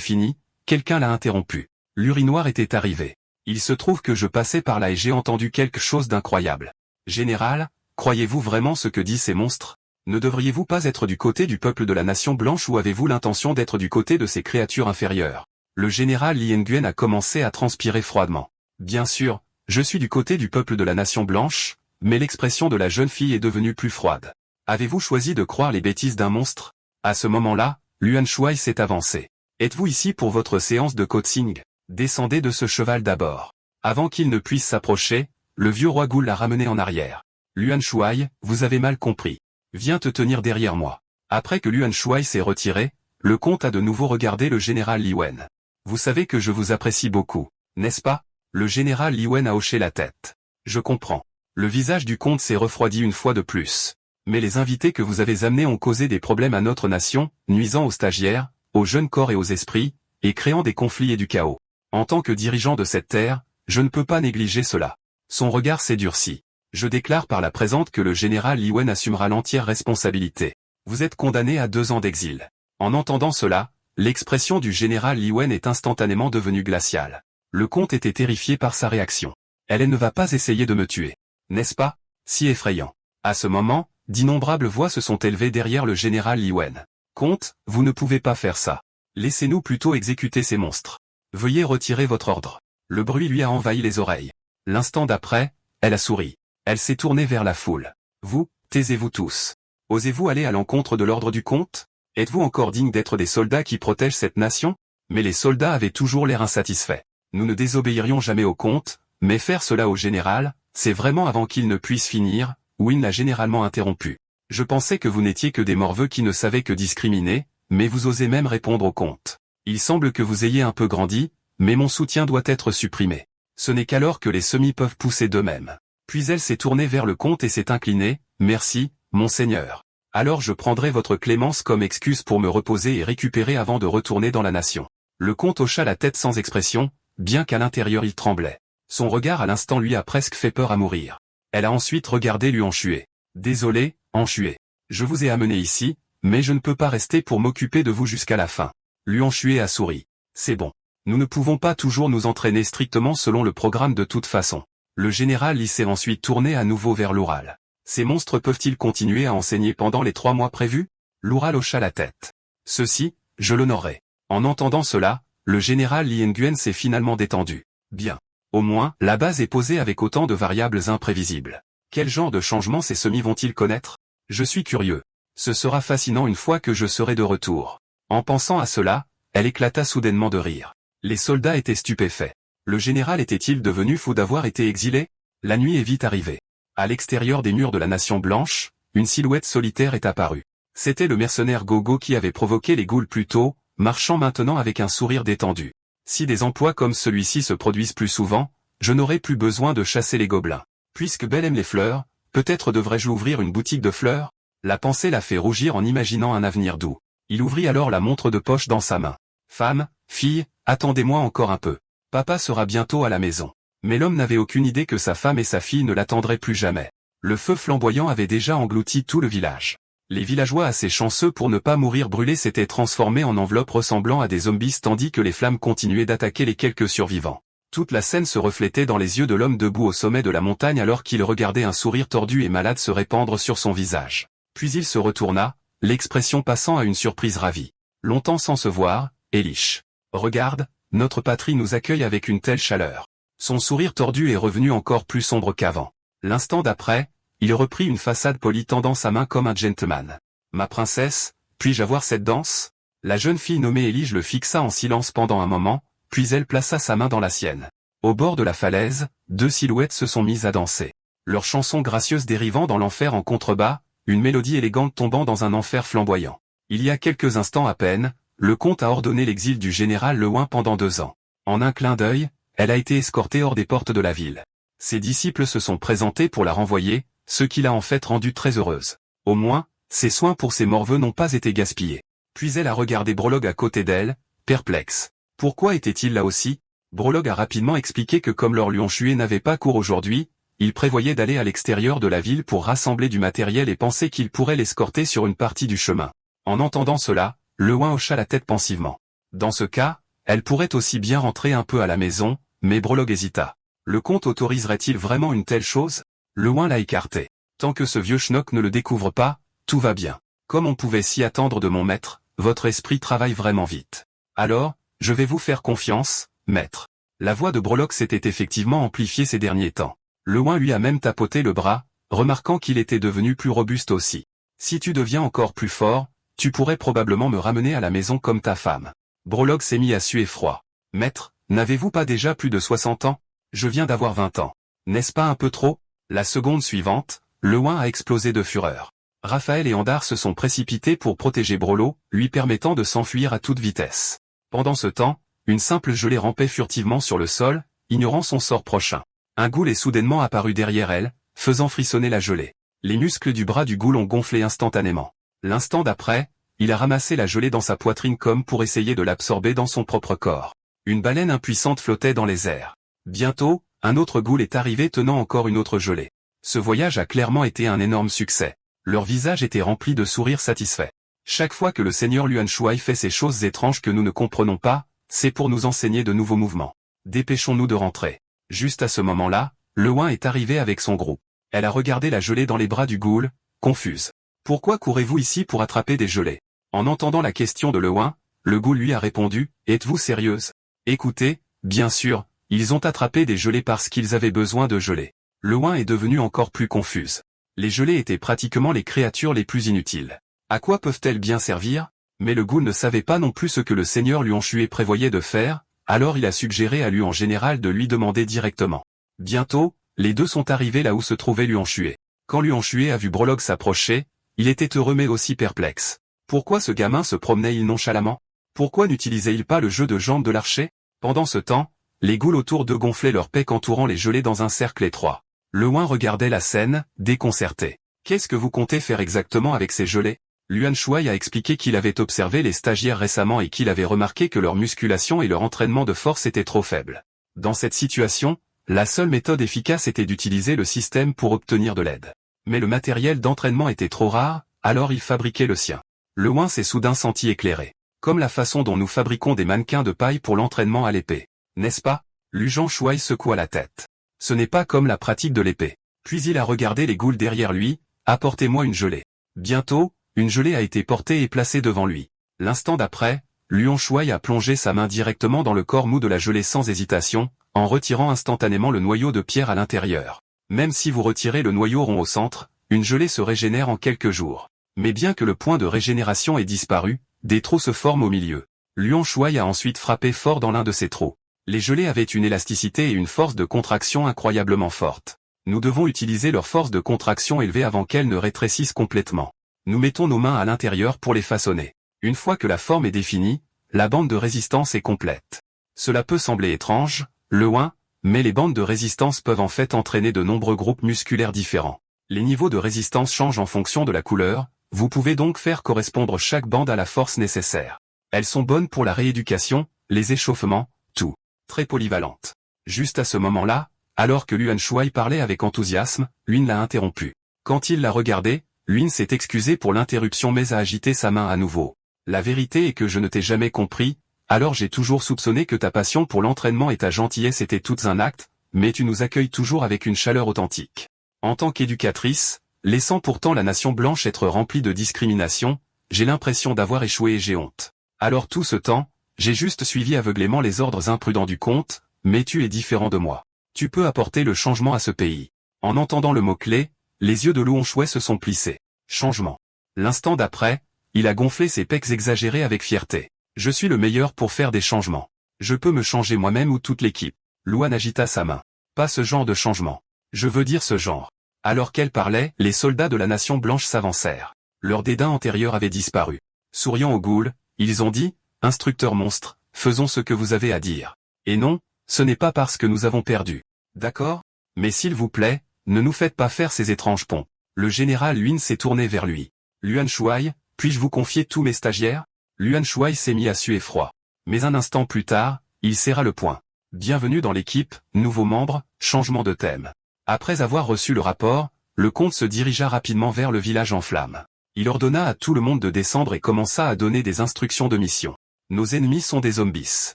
fini, quelqu'un l'a interrompu. L'urinoir était arrivé. Il se trouve que je passais par là et j'ai entendu quelque chose d'incroyable. Général, croyez-vous vraiment ce que disent ces monstres? Ne devriez-vous pas être du côté du peuple de la nation blanche ou avez-vous l'intention d'être du côté de ces créatures inférieures? » Le général Li Nguyen a commencé à transpirer froidement. « Bien sûr, je suis du côté du peuple de la nation blanche, mais l'expression de la jeune fille est devenue plus froide. Avez-vous choisi de croire les bêtises d'un monstre? » À ce moment-là, Luan Shuai s'est avancé. « Êtes-vous ici pour votre séance de coaching? Descendez de ce cheval d'abord. » Avant qu'il ne puisse s'approcher, le vieux roi Ghoul l'a ramené en arrière. « Luan Shuai, vous avez mal compris. Viens te tenir derrière moi. » Après que Luan Shuai s'est retiré, le comte a de nouveau regardé le général Li Wen. « Vous savez que je vous apprécie beaucoup, n'est-ce pas? » Le général Li Wen a hoché la tête. « Je comprends. » Le visage du comte s'est refroidi une fois de plus. « Mais les invités que vous avez amenés ont causé des problèmes à notre nation, nuisant aux stagiaires, aux jeunes corps et aux esprits, et créant des conflits et du chaos. En tant que dirigeant de cette terre, je ne peux pas négliger cela. » Son regard s'est durci. « Je déclare par la présente que le général Li Wen assumera l'entière responsabilité. Vous êtes condamné à 2 ans d'exil. » En entendant cela, l'expression du général Li Wen est instantanément devenue glaciale. Le comte était terrifié par sa réaction. « Elle ne va pas essayer de me tuer. N'est-ce pas? Si effrayant. » À ce moment, d'innombrables voix se sont élevées derrière le général Li Wen. « Comte, vous ne pouvez pas faire ça. Laissez-nous plutôt exécuter ces monstres. Veuillez retirer votre ordre. » Le bruit lui a envahi les oreilles. L'instant d'après, elle a souri. Elle s'est tournée vers la foule. « Vous, taisez-vous tous. Osez-vous aller à l'encontre de l'ordre du comte? Êtes-vous encore digne d'être des soldats qui protègent cette nation? » Mais les soldats avaient toujours l'air insatisfaits. « Nous ne désobéirions jamais au comte, mais faire cela au général, c'est vraiment avant qu'il ne puisse finir. » Win l'a généralement interrompu. « Je pensais que vous n'étiez que des morveux qui ne savaient que discriminer, mais vous osez même répondre au comte. Il semble que vous ayez un peu grandi, mais mon soutien doit être supprimé. Ce n'est qu'alors que les semis peuvent pousser d'eux-mêmes. » Puis elle s'est tournée vers le comte et s'est inclinée. « Merci, monseigneur. Alors je prendrai votre clémence comme excuse pour me reposer et récupérer avant de retourner dans la nation. » Le comte hocha la tête sans expression, bien qu'à l'intérieur il tremblait. Son regard à l'instant lui a presque fait peur à mourir. Elle a ensuite regardé Luan Shuai. « Désolé, Shuai. Je vous ai amené ici, mais je ne peux pas rester pour m'occuper de vous jusqu'à la fin. » Luan Shuai a souri. « C'est bon. Nous ne pouvons pas toujours nous entraîner strictement selon le programme de toute façon. » Le général Li s'est ensuite tourné à nouveau vers l'Oural. « Ces monstres peuvent-ils continuer à enseigner pendant les 3 mois prévus? » L'Oural hocha la tête. « Ceci, je l'honorerai. » En entendant cela, le général Li Nguyen s'est finalement détendu. « Bien. Au moins, la base est posée avec autant de variables imprévisibles. Quel genre de changements ces semis vont-ils connaître? Je suis curieux. Ce sera fascinant une fois que je serai de retour. » En pensant à cela, elle éclata soudainement de rire. Les soldats étaient stupéfaits. Le général était-il devenu fou d'avoir été exilé? La nuit est vite arrivée. À l'extérieur des murs de la Nation Blanche, une silhouette solitaire est apparue. C'était le mercenaire Gogo qui avait provoqué les ghouls plus tôt, marchant maintenant avec un sourire détendu. Si des emplois comme celui-ci se produisent plus souvent, je n'aurai plus besoin de chasser les gobelins. Puisque Belle aime les fleurs, peut-être devrais-je ouvrir une boutique de fleurs? La pensée l'a fait rougir en imaginant un avenir doux. Il ouvrit alors la montre de poche dans sa main. Femme, fille, attendez-moi encore un peu. Papa sera bientôt à la maison. Mais l'homme n'avait aucune idée que sa femme et sa fille ne l'attendraient plus jamais. Le feu flamboyant avait déjà englouti tout le village. Les villageois assez chanceux pour ne pas mourir brûlés s'étaient transformés en enveloppes ressemblant à des zombies tandis que les flammes continuaient d'attaquer les quelques survivants. Toute la scène se reflétait dans les yeux de l'homme debout au sommet de la montagne alors qu'il regardait un sourire tordu et malade se répandre sur son visage. Puis il se retourna, l'expression passant à une surprise ravie. Longtemps sans se voir, Elish. Regarde, notre patrie nous accueille avec une telle chaleur. Son sourire tordu est revenu encore plus sombre qu'avant. L'instant d'après, il reprit une façade polie tendant sa main comme un gentleman. Ma princesse, puis-je avoir cette danse? La jeune fille nommée Elish le fixa en silence pendant un moment, puis elle plaça sa main dans la sienne. Au bord de la falaise, deux silhouettes se sont mises à danser. Leur chanson gracieuse dérivant dans l'enfer en contrebas, une mélodie élégante tombant dans un enfer flamboyant. Il y a quelques instants à peine, le comte a ordonné l'exil du général Lewin pendant 2 ans. En un clin d'œil, elle a été escortée hors des portes de la ville. Ses disciples se sont présentés pour la renvoyer, ce qui l'a en fait rendue très heureuse. Au moins, ses soins pour ses morveux n'ont pas été gaspillés. Puis elle a regardé Brologue à côté d'elle, perplexe. Pourquoi était-il là aussi? Brologue a rapidement expliqué que comme leur Lionchué n'avait pas cours aujourd'hui, il prévoyait d'aller à l'extérieur de la ville pour rassembler du matériel et pensait qu'il pourrait l'escorter sur une partie du chemin. En entendant cela, Lewin hocha la tête pensivement. Dans ce cas, elle pourrait aussi bien rentrer un peu à la maison, mais Brologue hésita. Le comte autoriserait-il vraiment une telle chose? Lewin l'a écarté. Tant que ce vieux schnock ne le découvre pas, tout va bien. Comme on pouvait s'y attendre de mon maître, votre esprit travaille vraiment vite. Alors, je vais vous faire confiance, maître. La voix de Brologue s'était effectivement amplifiée ces derniers temps. Lewin lui a même tapoté le bras, remarquant qu'il était devenu plus robuste aussi. Si tu deviens encore plus fort, tu pourrais probablement me ramener à la maison comme ta femme. Brologue s'est mis à suer froid. Maître, n'avez-vous pas déjà plus de 60 ans? Je viens d'avoir 20 ans. N'est-ce pas un peu trop? La seconde suivante, Lewin a explosé de fureur. Raphaël et Andar se sont précipités pour protéger Brolo, lui permettant de s'enfuir à toute vitesse. Pendant ce temps, une simple gelée rampait furtivement sur le sol, ignorant son sort prochain. Un ghoul est soudainement apparu derrière elle, faisant frissonner la gelée. Les muscles du bras du ghoul ont gonflé instantanément. L'instant d'après, il a ramassé la gelée dans sa poitrine comme pour essayer de l'absorber dans son propre corps. Une baleine impuissante flottait dans les airs. Bientôt, un autre ghoul est arrivé tenant encore une autre gelée. Ce voyage a clairement été un énorme succès. Leur visage était rempli de sourires satisfaits. Chaque fois que le seigneur Luan Shuai fait ces choses étranges que nous ne comprenons pas, c'est pour nous enseigner de nouveaux mouvements. Dépêchons-nous de rentrer. Juste à ce moment-là, Lewin est arrivé avec son groupe. Elle a regardé la gelée dans les bras du ghoul, confuse. Pourquoi courez-vous ici pour attraper des gelées? En entendant la question de Lewin, le ghoul lui a répondu, êtes-vous sérieuse? Écoutez, bien sûr, ils ont attrapé des gelées parce qu'ils avaient besoin de gelées. Lewin est devenu encore plus confuse. Les gelées étaient pratiquement les créatures les plus inutiles. À quoi peuvent-elles bien servir? Mais le ghoul ne savait pas non plus ce que le seigneur Luan-Shuai prévoyait de faire, alors il a suggéré à Luan Général de lui demander directement. Bientôt, les deux sont arrivés là où se trouvait Luan-Shuai. Quand Luan-Shuai a vu Brologue s'approcher, il était heureux mais aussi perplexe. Pourquoi ce gamin se promenait-il nonchalamment? Pourquoi n'utilisait-il pas le jeu de jambes de l'archer? Pendant ce temps, les ghouls autour d'eux gonflaient leurs pecs entourant les gelées dans un cercle étroit. Lewin regardait la scène, déconcerté. Qu'est-ce que vous comptez faire exactement avec ces gelées? Luan Shuai a expliqué qu'il avait observé les stagiaires récemment et qu'il avait remarqué que leur musculation et leur entraînement de force étaient trop faibles. Dans cette situation, la seule méthode efficace était d'utiliser le système pour obtenir de l'aide. Mais le matériel d'entraînement était trop rare, alors il fabriquait le sien. Lewin s'est soudain senti éclairé. Comme la façon dont nous fabriquons des mannequins de paille pour l'entraînement à l'épée. N'est-ce pas? Luan Shuai secoua la tête. Ce n'est pas comme la pratique de l'épée. Puis il a regardé les ghouls derrière lui, apportez-moi une gelée. Bientôt, une gelée a été portée et placée devant lui. L'instant d'après, Luan Shuai a plongé sa main directement dans le corps mou de la gelée sans hésitation, en retirant instantanément le noyau de pierre à l'intérieur. Même si vous retirez le noyau rond au centre, une gelée se régénère en quelques jours. Mais bien que le point de régénération ait disparu, des trous se forment au milieu. Luan Shuai a ensuite frappé fort dans l'un de ces trous. Les gelées avaient une élasticité et une force de contraction incroyablement fortes. Nous devons utiliser leur force de contraction élevée avant qu'elles ne rétrécissent complètement. Nous mettons nos mains à l'intérieur pour les façonner. Une fois que la forme est définie, la bande de résistance est complète. Cela peut sembler étrange, Lewin, mais les bandes de résistance peuvent en fait entraîner de nombreux groupes musculaires différents. Les niveaux de résistance changent en fonction de la couleur, vous pouvez donc faire correspondre chaque bande à la force nécessaire. Elles sont bonnes pour la rééducation, les échauffements, tout. Très polyvalente. Juste à ce moment-là, alors que Luan Shuai parlait avec enthousiasme, Luin l'a interrompu. Quand il l'a regardé, Luin s'est excusé pour l'interruption mais a agité sa main à nouveau. La vérité est que je ne t'ai jamais compris, alors j'ai toujours soupçonné que ta passion pour l'entraînement et ta gentillesse étaient toutes un acte, mais tu nous accueilles toujours avec une chaleur authentique. En tant qu'éducatrice, laissant pourtant la nation blanche être remplie de discrimination, j'ai l'impression d'avoir échoué et j'ai honte. Alors tout ce temps, j'ai juste suivi aveuglément les ordres imprudents du comte, mais tu es différent de moi. Tu peux apporter le changement à ce pays. En entendant le mot-clé, les yeux de Luon Shui se sont plissés. Changement. L'instant d'après, il a gonflé ses pecs exagérés avec fierté. Je suis le meilleur pour faire des changements. Je peux me changer moi-même ou toute l'équipe. Luan agita sa main. Pas ce genre de changement. Je veux dire ce genre. Alors qu'elle parlait, les soldats de la nation blanche s'avancèrent. Leur dédain antérieur avait disparu. Souriant aux ghouls, ils ont dit, « Instructeur monstre, faisons ce que vous avez à dire. Et non, ce n'est pas parce que nous avons perdu. D'accord? Mais s'il vous plaît, ne nous faites pas faire ces étranges ponts. » Le général Yuan s'est tourné vers lui. « Luan Shuai, puis-je vous confier tous mes stagiaires ?» Luan Shuai s'est mis à suer froid. Mais un instant plus tard, il serra le poing. « Bienvenue dans l'équipe, nouveaux membres, changement de thème. » Après avoir reçu le rapport, le comte se dirigea rapidement vers le village en flammes. Il ordonna à tout le monde de descendre et commença à donner des instructions de mission. Nos ennemis sont des zombies.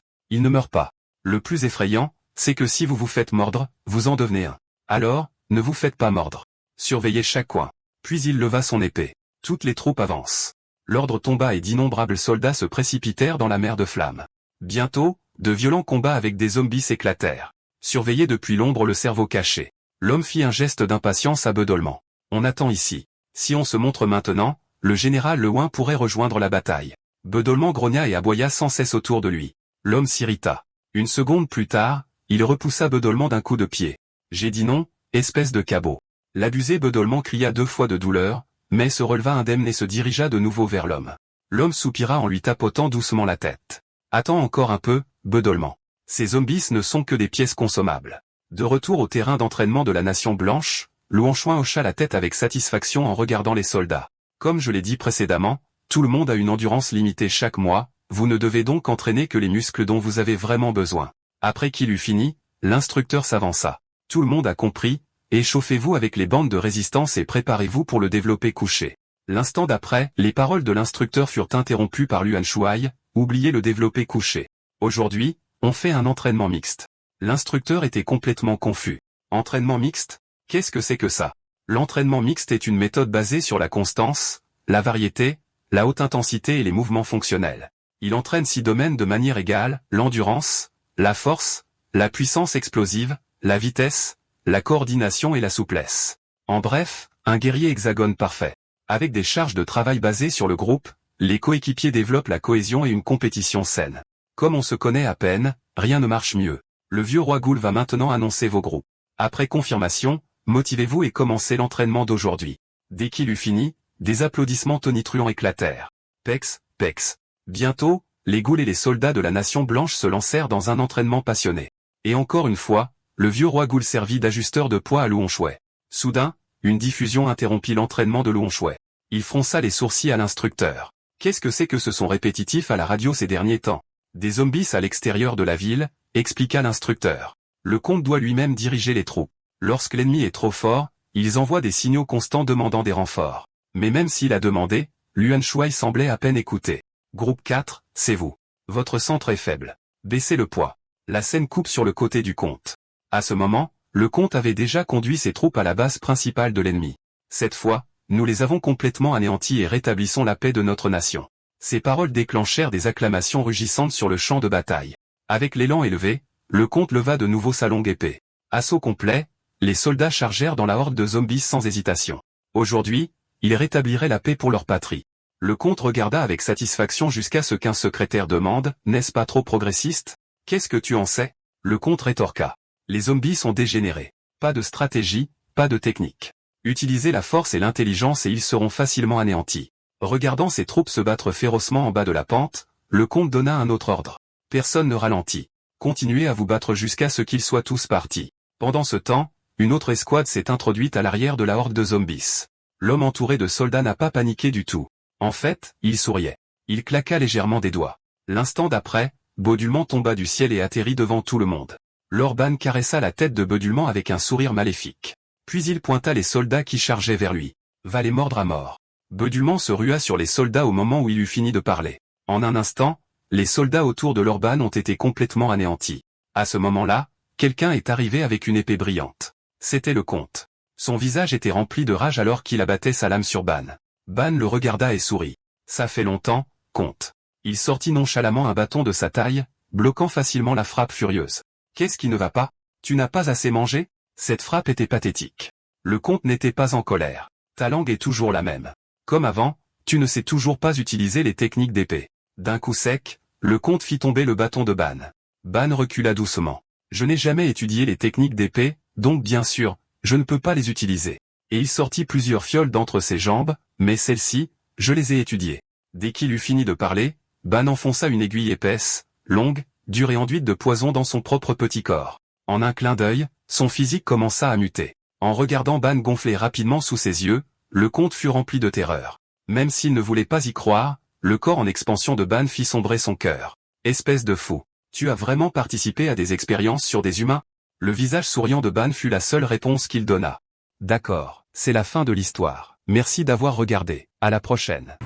Ils ne meurent pas. Le plus effrayant, c'est que si vous vous faites mordre, vous en devenez un. Alors, ne vous faites pas mordre. Surveillez chaque coin. Puis il leva son épée. Toutes les troupes avancent. L'ordre tomba et d'innombrables soldats se précipitèrent dans la mer de flammes. Bientôt, de violents combats avec des zombies éclatèrent. Surveillé depuis l'ombre le cerveau caché. L'homme fit un geste d'impatience à Bedolman. On attend ici. Si on se montre maintenant, le général Lewin pourrait rejoindre la bataille. Bedolman grogna et aboya sans cesse autour de lui. L'homme s'irrita. Une seconde plus tard, il repoussa Bedolman d'un coup de pied. J'ai dit non, espèce de cabot. L'abusé Bedolman cria 2 fois de douleur, mais se releva indemne et se dirigea de nouveau vers l'homme. L'homme soupira en lui tapotant doucement la tête. Attends encore un peu, Bedolman. Ces zombies ne sont que des pièces consommables. De retour au terrain d'entraînement de la Nation Blanche, Luan Shui hocha la tête avec satisfaction en regardant les soldats. Comme je l'ai dit précédemment, tout le monde a une endurance limitée chaque mois, vous ne devez donc entraîner que les muscles dont vous avez vraiment besoin. Après qu'il eut fini, l'instructeur s'avança. Tout le monde a compris, échauffez-vous avec les bandes de résistance et préparez-vous pour le développé couché. L'instant d'après, les paroles de l'instructeur furent interrompues par Luan Shui, oubliez le développé couché. Aujourd'hui, on fait un entraînement mixte. L'instructeur était complètement confus. Entraînement mixte? Qu'est-ce que c'est que ça? L'entraînement mixte est une méthode basée sur la constance, la variété, la haute intensité et les mouvements fonctionnels. Il entraîne 6 domaines de manière égale, l'endurance, la force, la puissance explosive, la vitesse, la coordination et la souplesse. En bref, un guerrier hexagone parfait. Avec des charges de travail basées sur le groupe, les coéquipiers développent la cohésion et une compétition saine. Comme on se connaît à peine, rien ne marche mieux. Le vieux roi Ghoul va maintenant annoncer vos groupes. Après confirmation, motivez-vous et commencez l'entraînement d'aujourd'hui. Dès qu'il eut fini, des applaudissements tonitruants éclatèrent. Pex, pex. Bientôt, les ghouls et les soldats de la Nation Blanche se lancèrent dans un entraînement passionné. Et encore une fois, le vieux roi Ghoul servit d'ajusteur de poids à Luan Shui. Soudain, une diffusion interrompit l'entraînement de Luan Shui. Il fronça les sourcils à l'instructeur. Qu'est-ce que c'est que ce son répétitif à la radio ces derniers temps? Des zombies à l'extérieur de la ville, expliqua l'instructeur. Le comte doit lui-même diriger les troupes. Lorsque l'ennemi est trop fort, ils envoient des signaux constants demandant des renforts. Mais même s'il a demandé, Luan Shui semblait à peine écouter. Groupe 4, c'est vous. Votre centre est faible. Baissez le poids. La scène coupe sur le côté du comte. À ce moment, le comte avait déjà conduit ses troupes à la base principale de l'ennemi. Cette fois, nous les avons complètement anéantis et rétablissons la paix de notre nation. Ces paroles déclenchèrent des acclamations rugissantes sur le champ de bataille. Avec l'élan élevé, le comte leva de nouveau sa longue épée. Assaut complet, les soldats chargèrent dans la horde de zombies sans hésitation. Aujourd'hui, ils rétabliraient la paix pour leur patrie. Le comte regarda avec satisfaction jusqu'à ce qu'un secrétaire demande, « N'est-ce pas trop progressiste? Qu'est-ce que tu en sais ?» Le comte rétorqua. Les zombies sont dégénérés. Pas de stratégie, pas de technique. Utilisez la force et l'intelligence et ils seront facilement anéantis. Regardant ses troupes se battre férocement en bas de la pente, le comte donna un autre ordre. Personne ne ralentit. Continuez à vous battre jusqu'à ce qu'ils soient tous partis. Pendant ce temps, une autre escouade s'est introduite à l'arrière de la horde de zombies. L'homme entouré de soldats n'a pas paniqué du tout. En fait, il souriait. Il claqua légèrement des doigts. L'instant d'après, Bedolman tomba du ciel et atterrit devant tout le monde. Lorban caressa la tête de Bedolman avec un sourire maléfique. Puis il pointa les soldats qui chargeaient vers lui. Va les mordre à mort. Bedolman se rua sur les soldats au moment où il eut fini de parler. En un instant, les soldats autour de Lorban ont été complètement anéantis. À ce moment-là, quelqu'un est arrivé avec une épée brillante. C'était le comte. Son visage était rempli de rage alors qu'il abattait sa lame sur Ban. Ban le regarda et sourit. Ça fait longtemps, comte. Il sortit nonchalamment un bâton de sa taille, bloquant facilement la frappe furieuse. Qu'est-ce qui ne va pas? Tu n'as pas assez mangé? Cette frappe était pathétique. Le comte n'était pas en colère. Ta langue est toujours la même. Comme avant, tu ne sais toujours pas utiliser les techniques d'épée. D'un coup sec, le comte fit tomber le bâton de Ban. Ban recula doucement. Je n'ai jamais étudié les techniques d'épée, donc bien sûr, je ne peux pas les utiliser. Et il sortit plusieurs fioles d'entre ses jambes, mais celles-ci, je les ai étudiées. Dès qu'il eut fini de parler, Ban enfonça une aiguille épaisse, longue, dure et enduite de poison dans son propre petit corps. En un clin d'œil, son physique commença à muter. En regardant Ban gonfler rapidement sous ses yeux, le comte fut rempli de terreur. Même s'il ne voulait pas y croire, le corps en expansion de Ban fit sombrer son cœur. Espèce de fou. Tu as vraiment participé à des expériences sur des humains? Le visage souriant de Ban fut la seule réponse qu'il donna. D'accord, c'est la fin de l'histoire. Merci d'avoir regardé. À la prochaine.